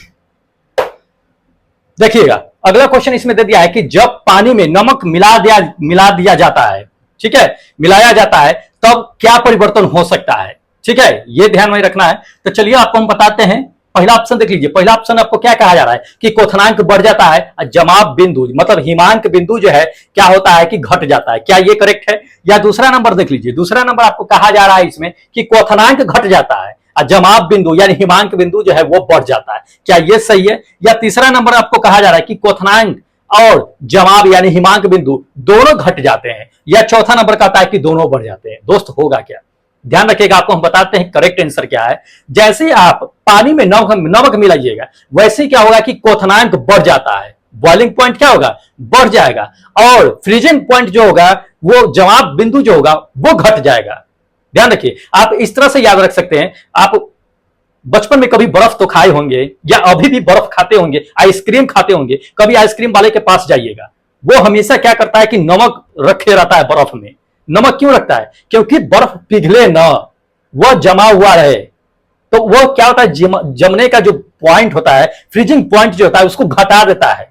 देखिएगा अगला क्वेश्चन इसमें दे दिया है कि जब पानी में नमक मिला दिया जाता है, ठीक है, मिलाया जाता है, तब क्या परिवर्तन हो सकता है, ठीक है, ये ध्यान में रखना है। तो चलिए आपको हम बताते हैं। पहला ऑप्शन देख लीजिए। पहला ऑप्शन आपको क्या कहा जा रहा है कि क्वथनांक बढ़ जाता है, जमाव बिंदु मतलब हिमांक बिंदु जो है क्या होता है कि घट जाता है। क्या ये करेक्ट है? या दूसरा नंबर देख लीजिए। दूसरा नंबर आपको कहा जा रहा है इसमें कि क्वथनांक घट जाता है और जमाव बिंदु यानी हिमांक बिंदु जो है वो बढ़ जाता है। क्या ये सही है? या तीसरा नंबर आपको कहा जा रहा है कि क्वथनांक और जमाव यानी हिमांक बिंदु दोनों घट जाते हैं। या चौथा नंबर कहता है कि दोनों बढ़ जाते हैं। दोस्त होगा क्या? ध्यान रखिएगा, आपको हम बताते हैं करेक्ट आंसर क्या है। जैसे आप पानी में नमक मिलाइएगा वैसे क्या होगा कि क्वथनांक बढ़ जाता है, बॉइलिंग पॉइंट क्या होगा? बढ़ जाएगा, और फ्रीजिंग पॉइंट जो होगा वो जमाव बिंदु जो होगा वो घट जाएगा। ध्यान रखिए, आप इस तरह से याद रख सकते हैं। आप बचपन में कभी बर्फ तो खाए होंगे या अभी भी बर्फ खाते होंगे, आइसक्रीम खाते होंगे। कभी आइसक्रीम वाले के पास जाइएगा, वो हमेशा क्या करता है कि नमक रखे रहता है बर्फ में। नमक क्यों रखता है? क्योंकि बर्फ पिघले ना, वह जमा हुआ रहे। तो वह क्या होता है, जमने का जो पॉइंट होता है, फ्रीजिंग पॉइंट जो होता है, उसको घटा देता है,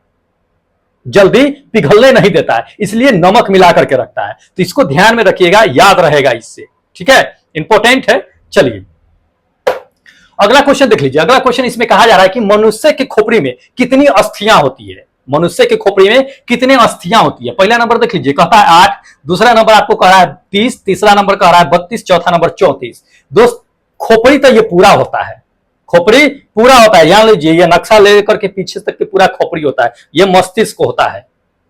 जल्दी पिघलने नहीं देता है, इसलिए नमक मिला करके रखता है। तो इसको ध्यान में रखिएगा, याद रहेगा इससे, ठीक है, इंपॉर्टेंट है। चलिए अगला क्वेश्चन देख लीजिए। अगला क्वेश्चन इसमें कहा जा रहा है कि मनुष्य के खोपड़ी में कितनी अस्थियां होती है? मनुष्य के खोपड़ी में कितने अस्थियां होती है? पहला नंबर देख लीजिए, कहता है 8, दूसरा नंबर आपको कह रहा है 30, तीसरा नंबर कह रहा है 32, चौथा नंबर 34। दोस्त खोपड़ी तो ये पूरा होता है, खोपड़ी पूरा होता है। ध्यान लीजिए, ये नक्शा लेकर के पीछे तक के पूरा खोपड़ी होता है, ये मस्तिष्क होता है।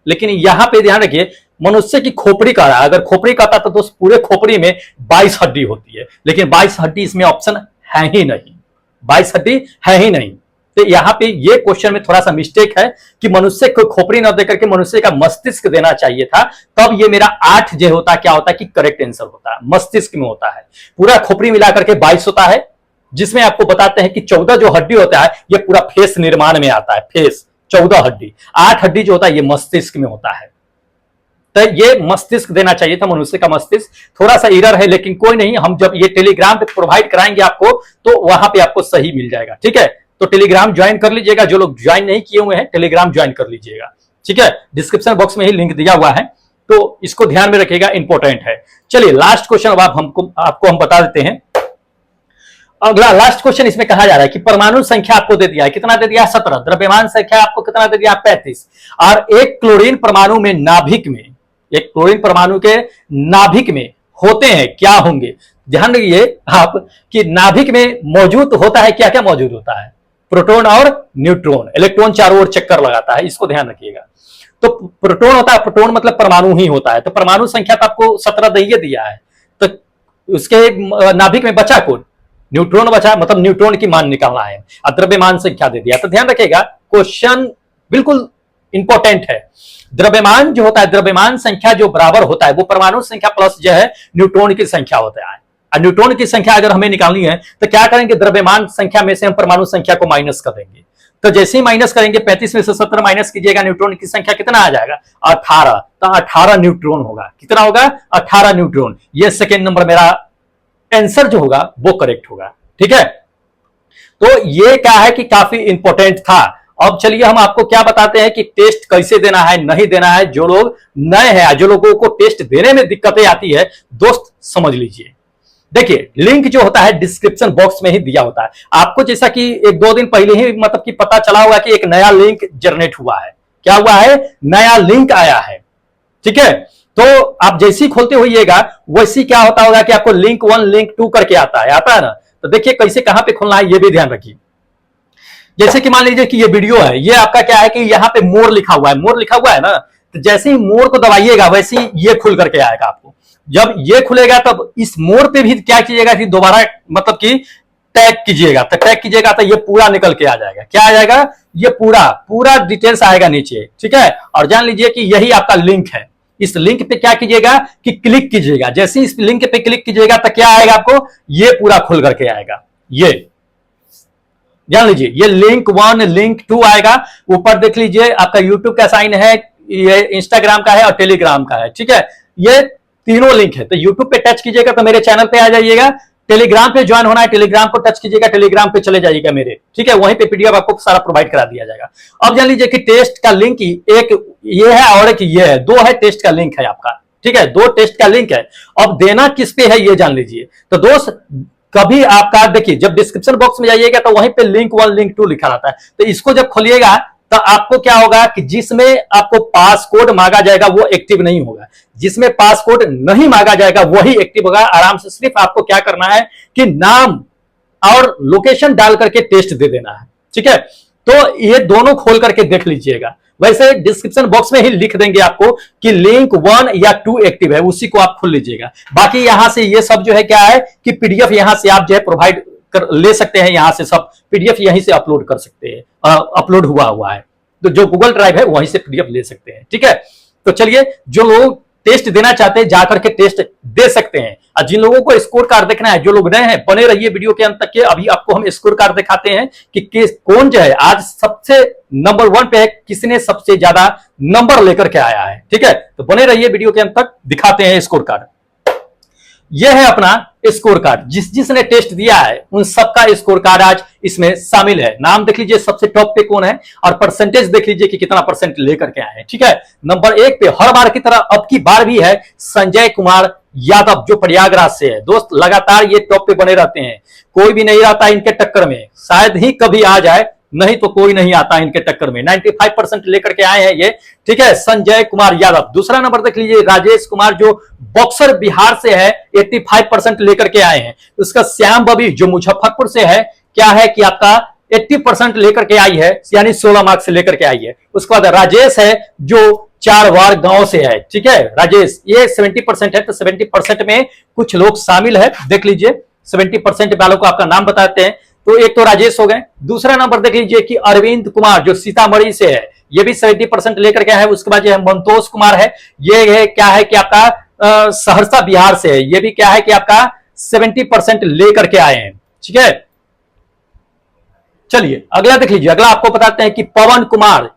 लेकिन यहां पे ध्यान रखिए, मनुष्य की खोपड़ी का रहा है। अगर खोपड़ी कहता तो दोस्त पूरे खोपड़ी में 22 हड्डी होती है, लेकिन 22 हड्डी इसमें ऑप्शन है ही नहीं, 22 हड्डी है ही नहीं। तो यहां पे ये क्वेश्चन में थोड़ा सा मिस्टेक है कि मनुष्य को खोपड़ी न देकर के मनुष्य का मस्तिष्क देना चाहिए था, तब ये मेरा 8 जो होता क्या होता कि करेक्ट आंसर होता। मस्तिष्क में होता है, पूरा खोपड़ी मिलाकर के 22 होता है, जिसमें आपको बताते हैं कि 14 जो हड्डी होता है ये पूरा फेस निर्माण में आता है। फेस 14 हड्डी, 8 हड्डी जो होता है ये मस्तिष्क में होता है। तो ये मस्तिष्क देना चाहिए था, मनुष्य का मस्तिष्क। थोड़ा सा एरर है, लेकिन कोई नहीं, हम जब ये टेलीग्राम पे प्रोवाइड कराएंगे आपको तो वहां पे आपको सही मिल जाएगा, ठीक है। तो टेलीग्राम ज्वाइन कर लीजिएगा, जो लोग ज्वाइन नहीं किए हुए हैं टेलीग्राम ज्वाइन कर लीजिएगा, ठीक है। डिस्क्रिप्शन बॉक्स में ही लिंक दिया हुआ है, तो इसको ध्यान में रखिएगा, इंपॉर्टेंट है। चलिए लास्ट क्वेश्चन अब आपको हम बता देते हैं। अगला लास्ट क्वेश्चन इसमें कहा जा रहा है कि परमाणु संख्या आपको दे दिया है, कितना दे दिया है? 17। द्रव्यमान संख्या आपको कितना दे दिया? 35। और एक क्लोरीन परमाणु में नाभिक में, एक क्लोरीन परमाणु के नाभिक में होते हैं, क्या होंगे? ध्यान रखिए आप कि नाभिक में मौजूद होता है, क्या क्या मौजूद होता है? प्रोटॉन और न्यूट्रॉन। इलेक्ट्रॉन चारों ओर चक्कर लगाता है, इसको ध्यान रखिएगा। तो प्रोटॉन होता है, प्रोटॉन मतलब परमाणु ही होता है। तो परमाणु संख्या तो आपको 17 दिया है, तो उसके नाभिक में बचा कौन? न्यूट्रॉन बचा, मतलब न्यूट्रॉन की मान निकालना है। द्रव्यमान संख्या दे दिया, तो ध्यान रखिएगा क्वेश्चन बिल्कुल इंपॉर्टेंट है। द्रव्यमान जो होता है, द्रव्यमान संख्या जो बराबर होता है वो परमाणु संख्या प्लस जो है न्यूट्रॉन की संख्या होता है। और न्यूट्रॉन की संख्या अगर हमें निकालनी है तो क्या करेंगे? द्रव्यमान संख्या में से हम परमाणु संख्या को माइनस कर देंगे। तो जैसे ही माइनस करेंगे, 35 में से 17 माइनस कीजिएगा, न्यूट्रॉन की संख्या कितना आ जाएगा? 18। तो 18 न्यूट्रॉन होगा। कितना होगा? 18 न्यूट्रॉन। ये सेकेंड नंबर मेरा आंसर जो होगा वो करेक्ट होगा, ठीक है। तो ये क्या है कि काफी इंपॉर्टेंट था। अब चलिए हम आपको क्या बताते हैं कि टेस्ट कैसे देना है, नहीं देना है। जो लोग नए हैं, जो लोगों को टेस्ट देने में दिक्कतें आती है, दोस्त समझ लीजिए। देखिए लिंक जो होता है डिस्क्रिप्शन बॉक्स में ही दिया होता है। आपको जैसा कि 1-2 दिन पहले ही मतलब कि पता चला होगा कि एक नया लिंक जनरेट हुआ है। क्या हुआ है? नया लिंक आया है, ठीक है। तो आप जैसे ही खोलते होइएगा वैसे क्या होता होगा कि आपको लिंक 1 लिंक 2 करके आता है ना। तो देखिए कैसे कहां पे खोलना है ये भी ध्यान रखिए। जैसे कि मान लीजिए कि ये वीडियो है, ये आपका क्या है कि यहाँ पे मोर लिखा हुआ है, मोर लिखा हुआ है ना। तो जैसे ही मोर को दबाइएगा वैसे ही ये खुल करके आएगा आपको। जब ये खुलेगा तब इस मोर पे भी क्या कीजिएगा कि दोबारा मतलब कि टैग कीजिएगा। तो टैग कीजिएगा तो ये पूरा निकल के आ जाएगा। क्या आ जाएगा? ये पूरा डिटेल्स आएगा नीचे, ठीक है। और जान लीजिए कि यही आपका लिंक है। इस लिंक पे क्या कीजिएगा कि क्लिक कीजिएगा। जैसे इस लिंक पे क्लिक कीजिएगा तो क्या आएगा आपको? ये पूरा खुल करके आएगा। ये जान लीजिए, ये लिंक 1 लिंक 2 आएगा। ऊपर देख लीजिए आपका यूट्यूब का साइन है, ये इंस्टाग्राम का है और टेलीग्राम का है, ठीक है। ये तीनों लिंक है। तो यूट्यूब पे टच कीजिएगा तो मेरे चैनल पे आ जाइएगा, टेलीग्राम पे ज्वाइन होना है, टेलीग्राम को टच कीजिएगा, टेलीग्राम पे चले जाइएगा मेरे, ठीक है, वहीं पे पीडीएफ आपको सारा प्रोवाइड करा दिया जाएगा। अब जान लीजिए कि टेस्ट का लिंक एक ये है और एक ये है, दो है टेस्ट का लिंक है आपका, ठीक है, दो टेस्ट का लिंक है। अब देना किस पे है ये जान लीजिए। तो दोस्त कभी आपका देखिए, जब डिस्क्रिप्शन बॉक्स में जाइएगा तो वहीं पे लिंक 1 लिंक 2 लिखा रहता है, तो इसको जब खोलिएगा तो आपको क्या होगा कि जिसमें आपको पासकोड मांगा जाएगा वो एक्टिव नहीं होगा, जिसमें पासकोड नहीं मांगा जाएगा वही एक्टिव होगा। आराम से सिर्फ आपको क्या करना है कि नाम और लोकेशन डाल करके टेस्ट दे देना है, ठीक है। तो ये दोनों खोल करके देख लीजिएगा। वैसे डिस्क्रिप्शन बॉक्स में ही लिख देंगे आपको कि लिंक 1 या 2 एक्टिव है, उसी को आप खोल लीजिएगा। बाकी यहां से ये सब जो है क्या है कि पीडीएफ यहां से आप जो है प्रोवाइड ले सकते हैं, यहां से सब पीडीएफ यहीं से अपलोड कर सकते हैं, अपलोड हुआ है, तो जो गूगल ड्राइव है वहीं से पीडीएफ ले सकते हैं, ठीक है। तो चलिए, जो लोग टेस्ट देना चाहते हैं जाकर के टेस्ट दे सकते हैं, और जिन लोगों को स्कोर कार्ड देखना है, जो लोग नए हैं बने रहिए वीडियो के अंत तक के। अभी आपको हम स्कोर कार्ड दिखाते हैं कि कौन जो है आज सबसे नंबर 1 पे है, किसने सबसे ज्यादा नंबर लेकर के आया है, ठीक है। तो बने रहिए वीडियो के अंत तक, दिखाते हैं स्कोर कार्ड। यह है अपना स्कोर कार्ड, जिसने टेस्ट दिया है उन सबका स्कोर कार्ड आज इसमें शामिल है। नाम देख लीजिए सबसे टॉप पे कौन है, और परसेंटेज देख लीजिए कि कितना परसेंट लेकर के आए हैं, ठीक है। नंबर 1 पे हर बार की तरह अब की बार भी है संजय कुमार यादव, जो प्रयागराज से है। दोस्त लगातार ये टॉप पे बने रहते हैं, कोई भी नहीं रहता इनके टक्कर में, शायद ही कभी आ जाए, नहीं तो कोई नहीं आता इनके टक्कर में। 95% लेकर के आए हैं ये, ठीक है, संजय कुमार यादव। दूसरा नंबर देख लीजिए राजेश कुमार, जो बॉक्सर बिहार से है, 85% लेकर के आए हैं। उसका श्याम बबी जो मुजफ्फरपुर से है, क्या है कि आपका 80% लेकर के आई है, यानी 16 मार्क्स से लेकर के आई है। उसके बाद राजेश है जो चारवार गांव से है, ठीक है, राजेश, ये 70% है। तो 70% में कुछ लोग शामिल है, देख लीजिए 70% वालों को आपका नाम बताते हैं। तो एक तो राजेश हो गए। दूसरा नंबर देख लीजिए कि अरविंद कुमार जो सीतामढ़ी से है, ये भी 70% लेकर के है। उसके बाद जो है मंतोष कुमार है, ये है क्या है कि आपका सहरसा बिहार से है, ये भी क्या है कि आपका 70% लेकर के आए हैं, ठीक है। चलिए अगला देख लीजिए, अगला आपको बताते हैं कि पवन कुमार,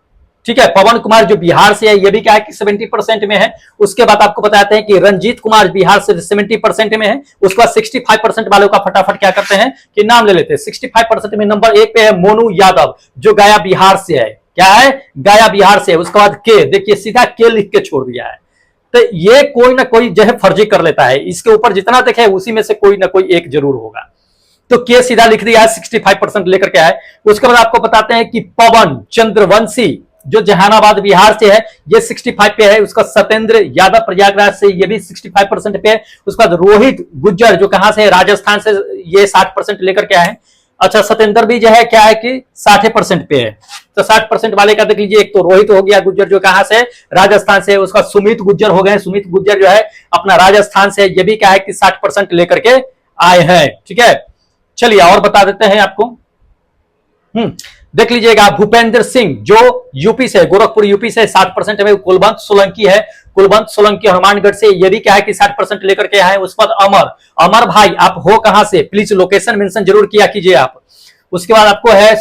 ठीक है, पवन कुमार जो बिहार से है, ये भी क्या है कि 70% में है। उसके बाद आपको बताते हैं कि रंजीत कुमार बिहार से 70% में है। उसके बाद 65% वालों का फटाफट क्या करते हैं कि नाम ले लेते हैं। 65% में नंबर 1 पे है मोनू यादव, जो गया बिहार से है, क्या है, गया बिहार से है। उसके बाद के, देखिए सीधा के लिख के छोड़ दिया है। तो ये कोई ना कोई जो है फर्जी कर लेता है, इसके ऊपर जितना देखे उसी में से कोई ना कोई एक जरूर होगा। तो के सीधा लिख दिया है, 65% लेकर के आए। उसके बाद आपको बताते हैं कि पवन चंद्रवंशी जो जहानाबाद बिहार से है, ये 65 पे है। उसका सत्येंद्र यादव प्रयागराज से, ये भी 65% पे है। उसके बाद रोहित गुज्जर जो कहां से है, राजस्थान से, ये 60% लेकर के आए। अच्छा, सत्येंद्र भी जो है क्या है कि 60% पे है। तो 60% वाले का देख लीजिए, एक तो रोहित हो गया गुज्जर जो कहां से, राजस्थान से। उसका सुमित गुज्जर हो गए, सुमित गुज्जर जो है अपना राजस्थान से, ये भी क्या है कि 60% लेकर के आए हैं, ठीक है। चलिए और बता देते हैं आपको। देख लीजिएगा भूपेंद्र सिंह जो यूपी से, गोरखपुर यूपी से, 60% में। कुलवंत सोलंकी है, कुलवंत सोलंकी हनुमानगढ़ से, ये भी क्या है कि 60% लेकर के आए। उसके बाद अमर भाई, आप हो कहां से, प्लीज लोकेशन मेंशन जरूर किया कीजिए आप। उसके बाद आपको है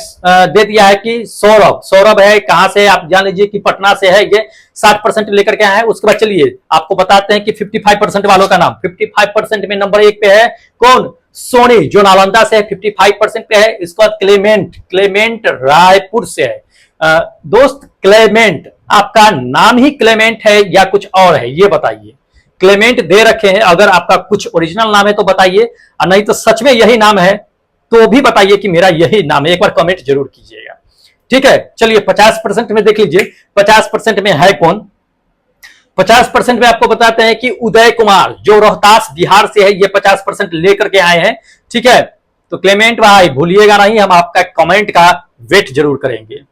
दे दिया है कि सौरभ है, कहां से, आप जान लीजिए कि पटना से है, ये 60% लेकर के आए हैं। उसके बाद चलिए आपको बताते हैं कि 55% वालों का नाम। 55% में नंबर 1 पे है कौन, सोनी जो नालंदा से है, 55% पे है। इसके बाद क्लेमेंट रायपुर से है। दोस्त क्लेमेंट, आपका नाम ही क्लेमेंट है या कुछ और है, ये बताइए। क्लेमेंट दे रखे हैं, अगर आपका कुछ ओरिजिनल नाम है तो बताइए, और नहीं तो सच में यही नाम है तो भी बताइए कि मेरा यही नाम है, एक बार कमेंट जरूर कीजिएगा, ठीक है। चलिए 50% में देख लीजिए, 50% में है कौन। 50% में आपको बताते हैं कि उदय कुमार जो रोहतास बिहार से है, ये 50% लेकर के आए हैं, ठीक है। तो क्लेमेंट भाई भूलिएगा नहीं, हम आपका कमेंट का वेट जरूर करेंगे।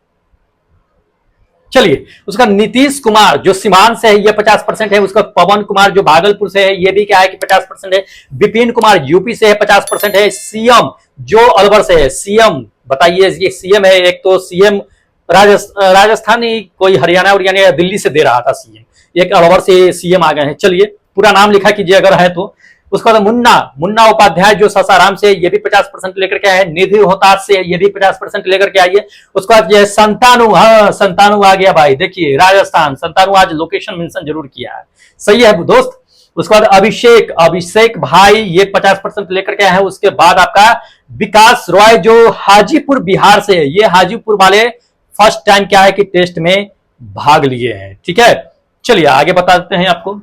चलिए उसका नीतीश कुमार जो सीमान से है, ये 50% है। उसका पवन कुमार जो भागलपुर से है, ये भी क्या है कि 50% है। विपिन कुमार यूपी से है, 50% है। सीएम जो अलवर से है, सीएम बताइए, ये सीएम है। एक तो सीएम राजस्थानी, कोई हरियाणा या दिल्ली से दे रहा था सीएम, एक अलवर से सीएम आ गए हैं। चलिए पूरा नाम लिखा कीजिए अगर है तो। उसके बाद मुन्ना उपाध्याय जो सासाराम से, ये भी 50% लेकर के आए। निधि होताश से, ये भी 50% लेकर के आइए। उसके बाद ये संतानु, हाँ संतानु आ गया भाई, देखिए राजस्थान, संतानु आज लोकेशन मेंशन जरूर किया है, सही है दोस्त। उसके बाद अभिषेक अभिषेक भाई ये 50% लेकर के आए हैं। उसके बाद आपका विकास रॉय जो हाजीपुर बिहार से है, ये हाजीपुर वाले फर्स्ट टाइम क्या है कि टेस्ट में भाग लिए हैं। ठीक है, चलिए आगे बता देते हैं आपको।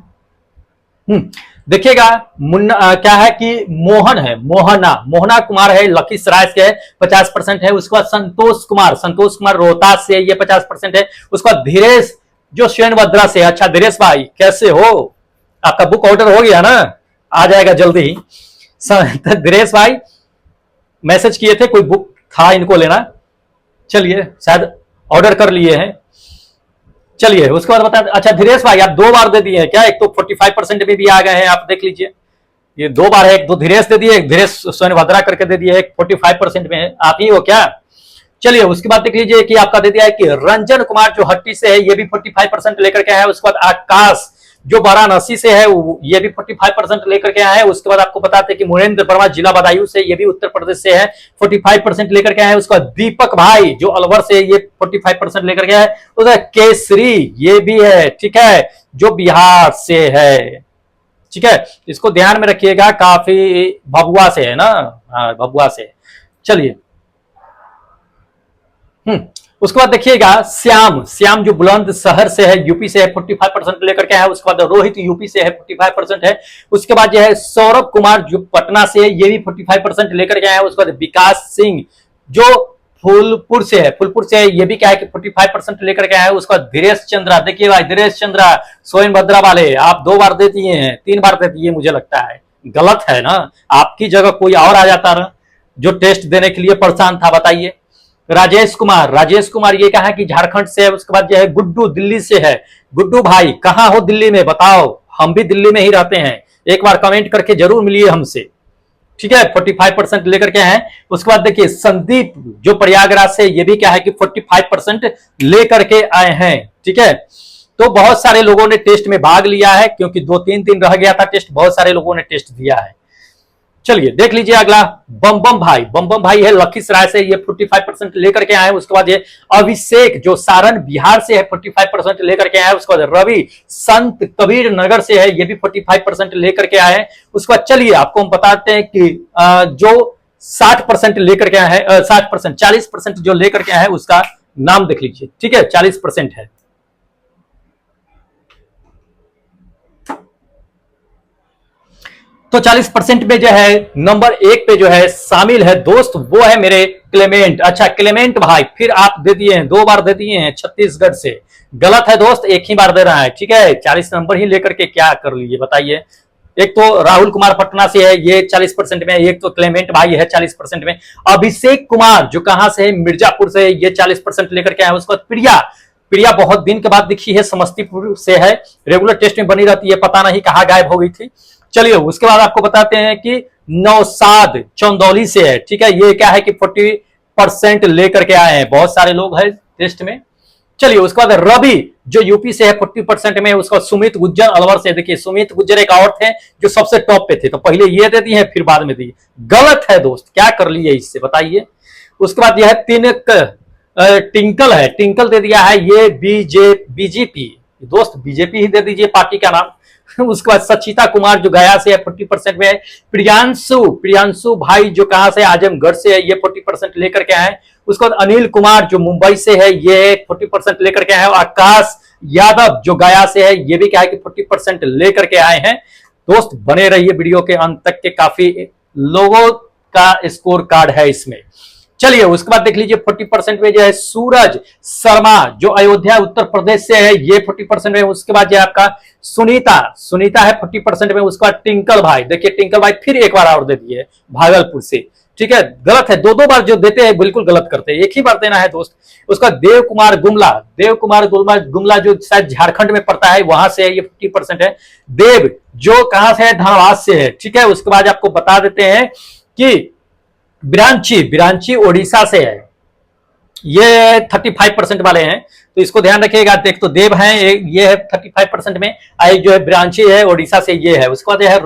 देखिएगा मुन्ना क्या है कि मोहन है, मोहना कुमार है, लखीसराय से है, 50% है। उसके बाद संतोष कुमार रोहतास से ये 50% है। उसके बाद धीरेश जो सोनभद्रा से। अच्छा धीरेश भाई कैसे हो, आपका बुक ऑर्डर हो गया ना, आ जाएगा जल्दी ही। धीरेश भाई मैसेज किए थे, कोई बुक था इनको लेना, चलिए शायद ऑर्डर कर लिए हैं। चलिए उसके बाद बता। अच्छा धीरेश भाई आप 2 बार दे दिए हैं क्या? एक तो 45% में भी आ गए हैं, आप देख लीजिए, ये 2 बार है। एक तो धीरेश दे दिए, एक धीरेश सोनभद्रा करके दे दिए, एक 45% में है, आप ही हो क्या? चलिए उसके बाद देख लीजिए कि आपका दे दिया है कि रंजन कुमार जो हट्टी से है, ये भी 45% लेकर के आया है। उसके बाद आकाश जो वाराणसी से है, ये भी 45% लेकर के आया है। उसके बाद आपको बताते हैं कि मुरेंद्र वर्मा जिला बदायूं से, ये भी उत्तर प्रदेश से है, 45% लेकर के आए हैं। उसके बाद दीपक भाई जो अलवर से, ये 45% लेकर के आए। उसके केसरी ये भी है, ठीक है, जो बिहार से है। ठीक है, इसको ध्यान में रखिएगा, काफी भभुआ से है ना, हाँ भभुआ से। चलिए उसके बाद देखिएगा श्याम जो बुलंदशहर से है, यूपी से है, 45% लेकर के है। उसके बाद रोहित यूपी से है, 45% है। उसके बाद जो है सौरभ कुमार जो पटना से है, ये भी 45% लेकर के आया है। उसके बाद विकास सिंह जो फूलपुर से है, ये भी क्या है कि 45% लेकर के आया है। उसके बाद धीरेश चंद्रा, देखिए भाई धीरेश चंद्रा सोनभद्रा वाले, आप 2 बार दे दिए हैं, 3 बार दे दिए, मुझे लगता है गलत है ना, आपकी जगह कोई और आ जाता ना जो टेस्ट देने के लिए परेशान था, बताइए। राजेश कुमार ये कहा कि झारखंड से है। उसके बाद जो है गुड्डू दिल्ली से है। गुड्डू भाई कहां हो दिल्ली में, बताओ, हम भी दिल्ली में ही रहते हैं, एक बार कमेंट करके जरूर मिलिए हमसे। ठीक है, 45% लेकर के हैं। उसके बाद देखिए संदीप जो प्रयागराज से, ये भी क्या है कि 45% लेकर के आए हैं। ठीक है, तो बहुत सारे लोगों ने टेस्ट में भाग लिया है, क्योंकि 2-3 दिन रह गया था टेस्ट, बहुत सारे लोगों ने टेस्ट दिया है। चलिए देख लीजिए अगला बम बम भाई है लखीसराय से, ये 45% लेकर के आए हैं। उसके बाद ये अभिषेक जो सारण बिहार से है, 45% लेकर के आए हैं। उसके बाद रवि संत कबीर नगर से है, ये भी 45% लेकर के आए हैं। उसके बाद चलिए आपको हम बताते हैं कि जो 60% लेकर के आए हैं, 60% 40% जो लेकर के आए हैं उसका नाम देख लीजिए। ठीक है, 40% है। तो 40% में जो है नंबर 1 पे जो है शामिल है दोस्त, वो है मेरे क्लेमेंट। अच्छा क्लेमेंट भाई फिर आप दे दिए हैं, 2 बार दे दिए हैं छत्तीसगढ़ से, गलत है दोस्त, एक ही बार दे रहा है। ठीक है, 40 नंबर ही लेकर के क्या कर लीजिए बताइए। एक तो राहुल कुमार पटना से है, ये 40% में, एक तो क्लेमेंट भाई है 40% में। अभिषेक कुमार जो कहां से है, मिर्जापुर से, ये 40% लेकर के आए। उसके बाद प्रिया बहुत दिन के बाद दिखी है, समस्तीपुर से है, रेगुलर टेस्ट में बनी रहती है, पता नहीं कहां गायब हो गई थी। चलिए उसके बाद आपको बताते हैं कि नौसाद चंदौली से है। ठीक है, ये क्या है कि 40% लेकर के आए हैं, बहुत सारे लोग हैं टेस्ट में। चलिए उसके बाद रवि जो यूपी से है, 40% में। उसका सुमित गुज्जर अलवर से, देखिए सुमित गुज्जर एक और थे जो सबसे टॉप पे थे, तो पहले ये दे दिए हैं फिर बाद में दिए, गलत है दोस्त, क्या कर लिए इससे बताइए। उसके बाद यह है टिंकल दे दिया है, ये बीजेपी दोस्त, बीजेपी ही दे दीजिए पार्टी का नाम। उसके बाद सचिता कुमार जो गया से है, 40% में। प्रियांशु भाई जो कहां से, आजमगढ़ से है, ये 40% लेकर के आए। उसके बाद अनिल कुमार जो मुंबई से है, ये 40% लेकर के आए। आकाश यादव जो गया से है, ये भी क्या है कि 40% लेकर के आए हैं। दोस्त बने रहिए वीडियो के अंत तक के, काफी लोगों का स्कोर कार्ड है इसमें। चलिए उसके बाद देख लीजिए 40% में जो है सूरज शर्मा जो अयोध्या उत्तर प्रदेश से है, ये 40% में। उसके बाद जो है आपका सुनीता है 40% में। उसके बाद टिंकल भाई, देखिए टिंकल भाई फिर एक बार और दे दिए भागलपुर से। ठीक है, गलत है, 2 बार जो देते हैं बिल्कुल गलत करते हैं, एक ही बार देना है दोस्त। उसका देव कुमार गुमला जो शायद झारखंड में पड़ता है, वहां से है, ये 50% है। देव जो कहां से है, धनबाद से है। ठीक है, उसके बाद आपको बता देते हैं कि बिरांची ओडिशा से है, ये 35% वाले हैं, तो इसको ध्यान रखिएगा। देख तो देव हैं, ये है 35% में, आई जो है बिरांची है ओडिशा से, ये है। उसके बाद है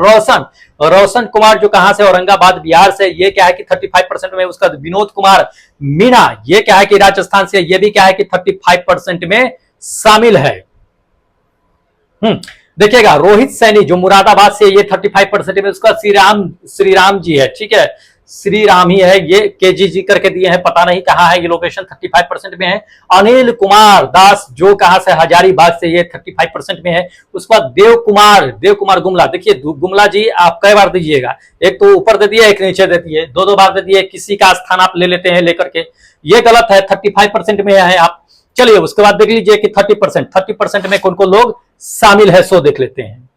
रोशन कुमार जो कहां से, औरंगाबाद बिहार से, ये क्या है कि 35% में। उसका विनोद कुमार मीना, ये क्या है कि राजस्थान से, ये भी क्या है कि 35% में शामिल है। देखिएगा रोहित सैनी जो मुरादाबाद से, ये 35% में, उसका श्रीराम जी है, ठीक है, श्रीराम ही है, ये केजीजी करके दिए हैं, पता नहीं कहां है ये लोकेशन, 35% में है। अनिल कुमार दास जो कहां से, हजारीबाग से, ये 35% में है। उसके बाद देव कुमार गुमला, देखिए गुमला जी आप कई बार दीजिएगा, एक तो ऊपर दे दिए, एक नीचे दे दिए, दो बार दे दिए, किसी का स्थान आप ले लेते हैं लेकर के, ये गलत है, 35% में है आप। चलिए उसके बाद देख लीजिए कि 30% में कौन कौन लोग शामिल है, सो देख लेते हैं।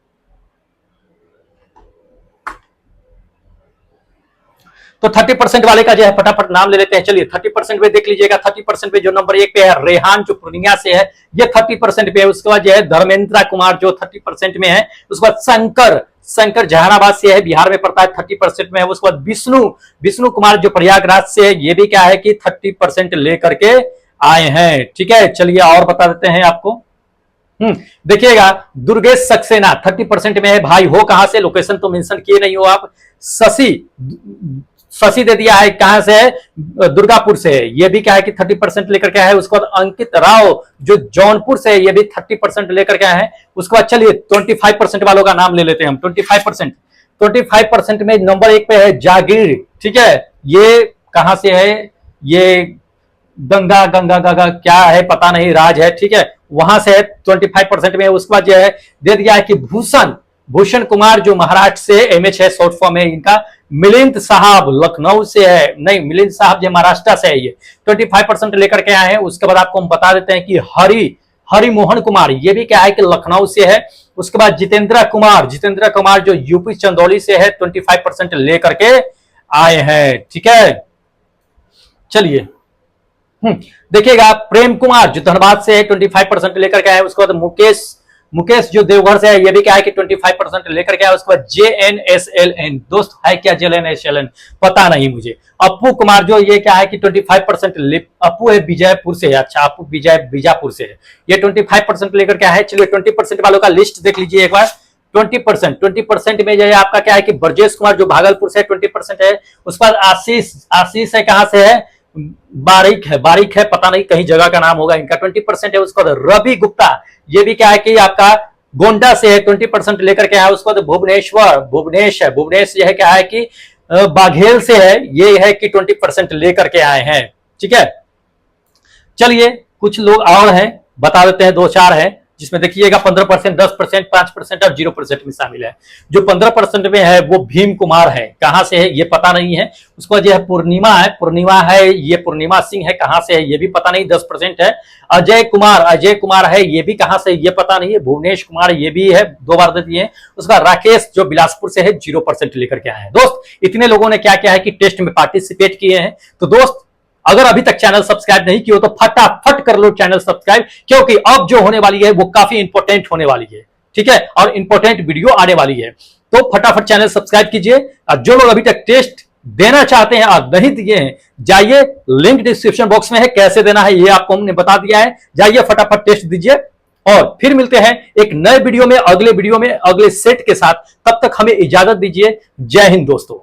तो 30% वाले का जो है फटाफट नाम ले लेते हैं। चलिए 30% में देख लीजिएगा, 30% में जो नंबर 1 पे है रेहान जो पूर्णिया से है, ये 30% पे है। उसके बाद जो है धर्मेंद्र कुमार जो 30% में है। उसके बाद शंकर जहानाबाद से है, बिहार में पड़ता है, 30% में है। उसके बाद विष्णु कुमार जो प्रयागराज से है, ये भी क्या है कि 30% लेकर के आए हैं, ठीक है। चलिए और बता देते हैं आपको। देखिएगा दुर्गेश सक्सेना 30% में है। भाई हो कहां से, लोकेशन तो मेंशन किए नहीं हो आप। शशि दे दिया है, कहां से है, दुर्गापुर से है, ये भी क्या है कि 30% लेकर के आए हैं। उसके बाद अंकित राव जो जौनपुर से है, ये भी 30% लेकर के आए हैं। उसके बाद चलिए 25% वालों का नाम ले लेते हैं हम। 25% में नंबर 1 पे है जागीर, ठीक है, ये कहां से है, ये गंगा क्या है पता नहीं, राज है, ठीक है, वहां से है, 25% में। उसके बाद जो है दे दिया है कि भूषण कुमार जो महाराष्ट्र से, MH है शॉर्ट फॉर्म है इनका। मिलिंद साहब लखनऊ से है, नहीं मिलिंद साहब जो महाराष्ट्र से है, ये 25% लेकर के आए हैं। उसके बाद आपको हम बता देते हैं कि हरि मोहन कुमार, ये भी क्या है कि लखनऊ से है। उसके बाद जितेंद्र कुमार जो यूपी चंदौली से है, 25% लेकर के आए हैं, ठीक है। चलिए देखिएगा प्रेम कुमार जो धनबाद से है, 25% लेकर के आए। उसके बाद मुकेश जो देवघर से है, ये भी क्या है कि 25% लेकर के आए। उसके बाद JNSLN, दोस्त है क्या JNSLN, पता नहीं मुझे। अप्पू कुमार जो ये क्या है कि 25%, अप्पू है विजयपुर से है, अच्छा अप्पू बीजापुर से है, ये 25% लेकर के आए। चलिए 20% वालों का लिस्ट देख लीजिए एक बार। 20% में जो है आपका क्या है कि ब्रजेश कुमार जो भागलपुर से 20% है। उसके बाद आशीष है, कहां से है, बारीक है, पता नहीं कहीं जगह का नाम होगा इनका, 20% है। उसके बाद रवि गुप्ता, ये भी क्या है कि आपका गोंडा से है, 20% लेकर के आया। उसके बाद भुवनेश ये है क्या है कि बाघेल से है, ये है कि 20% लेकर के आए हैं, ठीक है। चलिए कुछ लोग और हैं, बता देते हैं, 2-4 हैं, जिसमें देखिएगा 15%, 10%, 5% और 0% में शामिल है। जो 15% में है वो भीम कुमार है, कहां से है ये पता नहीं है। उसके बाद है पूर्णिमा है, ये पूर्णिमा सिंह है, कहां से है ये भी पता नहीं, 10% है। अजय कुमार है, ये भी कहां से ये पता नहीं है। भुवनेश कुमार ये भी है, 2 बार दे दिए। उसका राकेश जो बिलासपुर से है, 0% लेकर के आए हैं। दोस्त इतने लोगों ने क्या क्या है कि टेस्ट में पार्टिसिपेट किए हैं। तो दोस्त अगर अभी तक चैनल सब्सक्राइब नहीं किया हो तो फटाफट कर लो चैनल सब्सक्राइब, क्योंकि अब जो होने वाली है वो काफी इंपॉर्टेंट होने वाली है, ठीक है, और इंपॉर्टेंट वीडियो आने वाली है। तो फटाफट चैनल सब्सक्राइब कीजिए। और जो लोग अभी तक टेस्ट देना चाहते हैं और नहीं दिए हैं, जाइए, लिंक डिस्क्रिप्शन बॉक्स में है, कैसे देना है ये आपको हमने बता दिया है। जाइए फटाफट टेस्ट दीजिए और फिर मिलते हैं एक नए वीडियो में, अगले सेट के साथ। तब तक हमें इजाजत दीजिए। जय हिंद दोस्तों।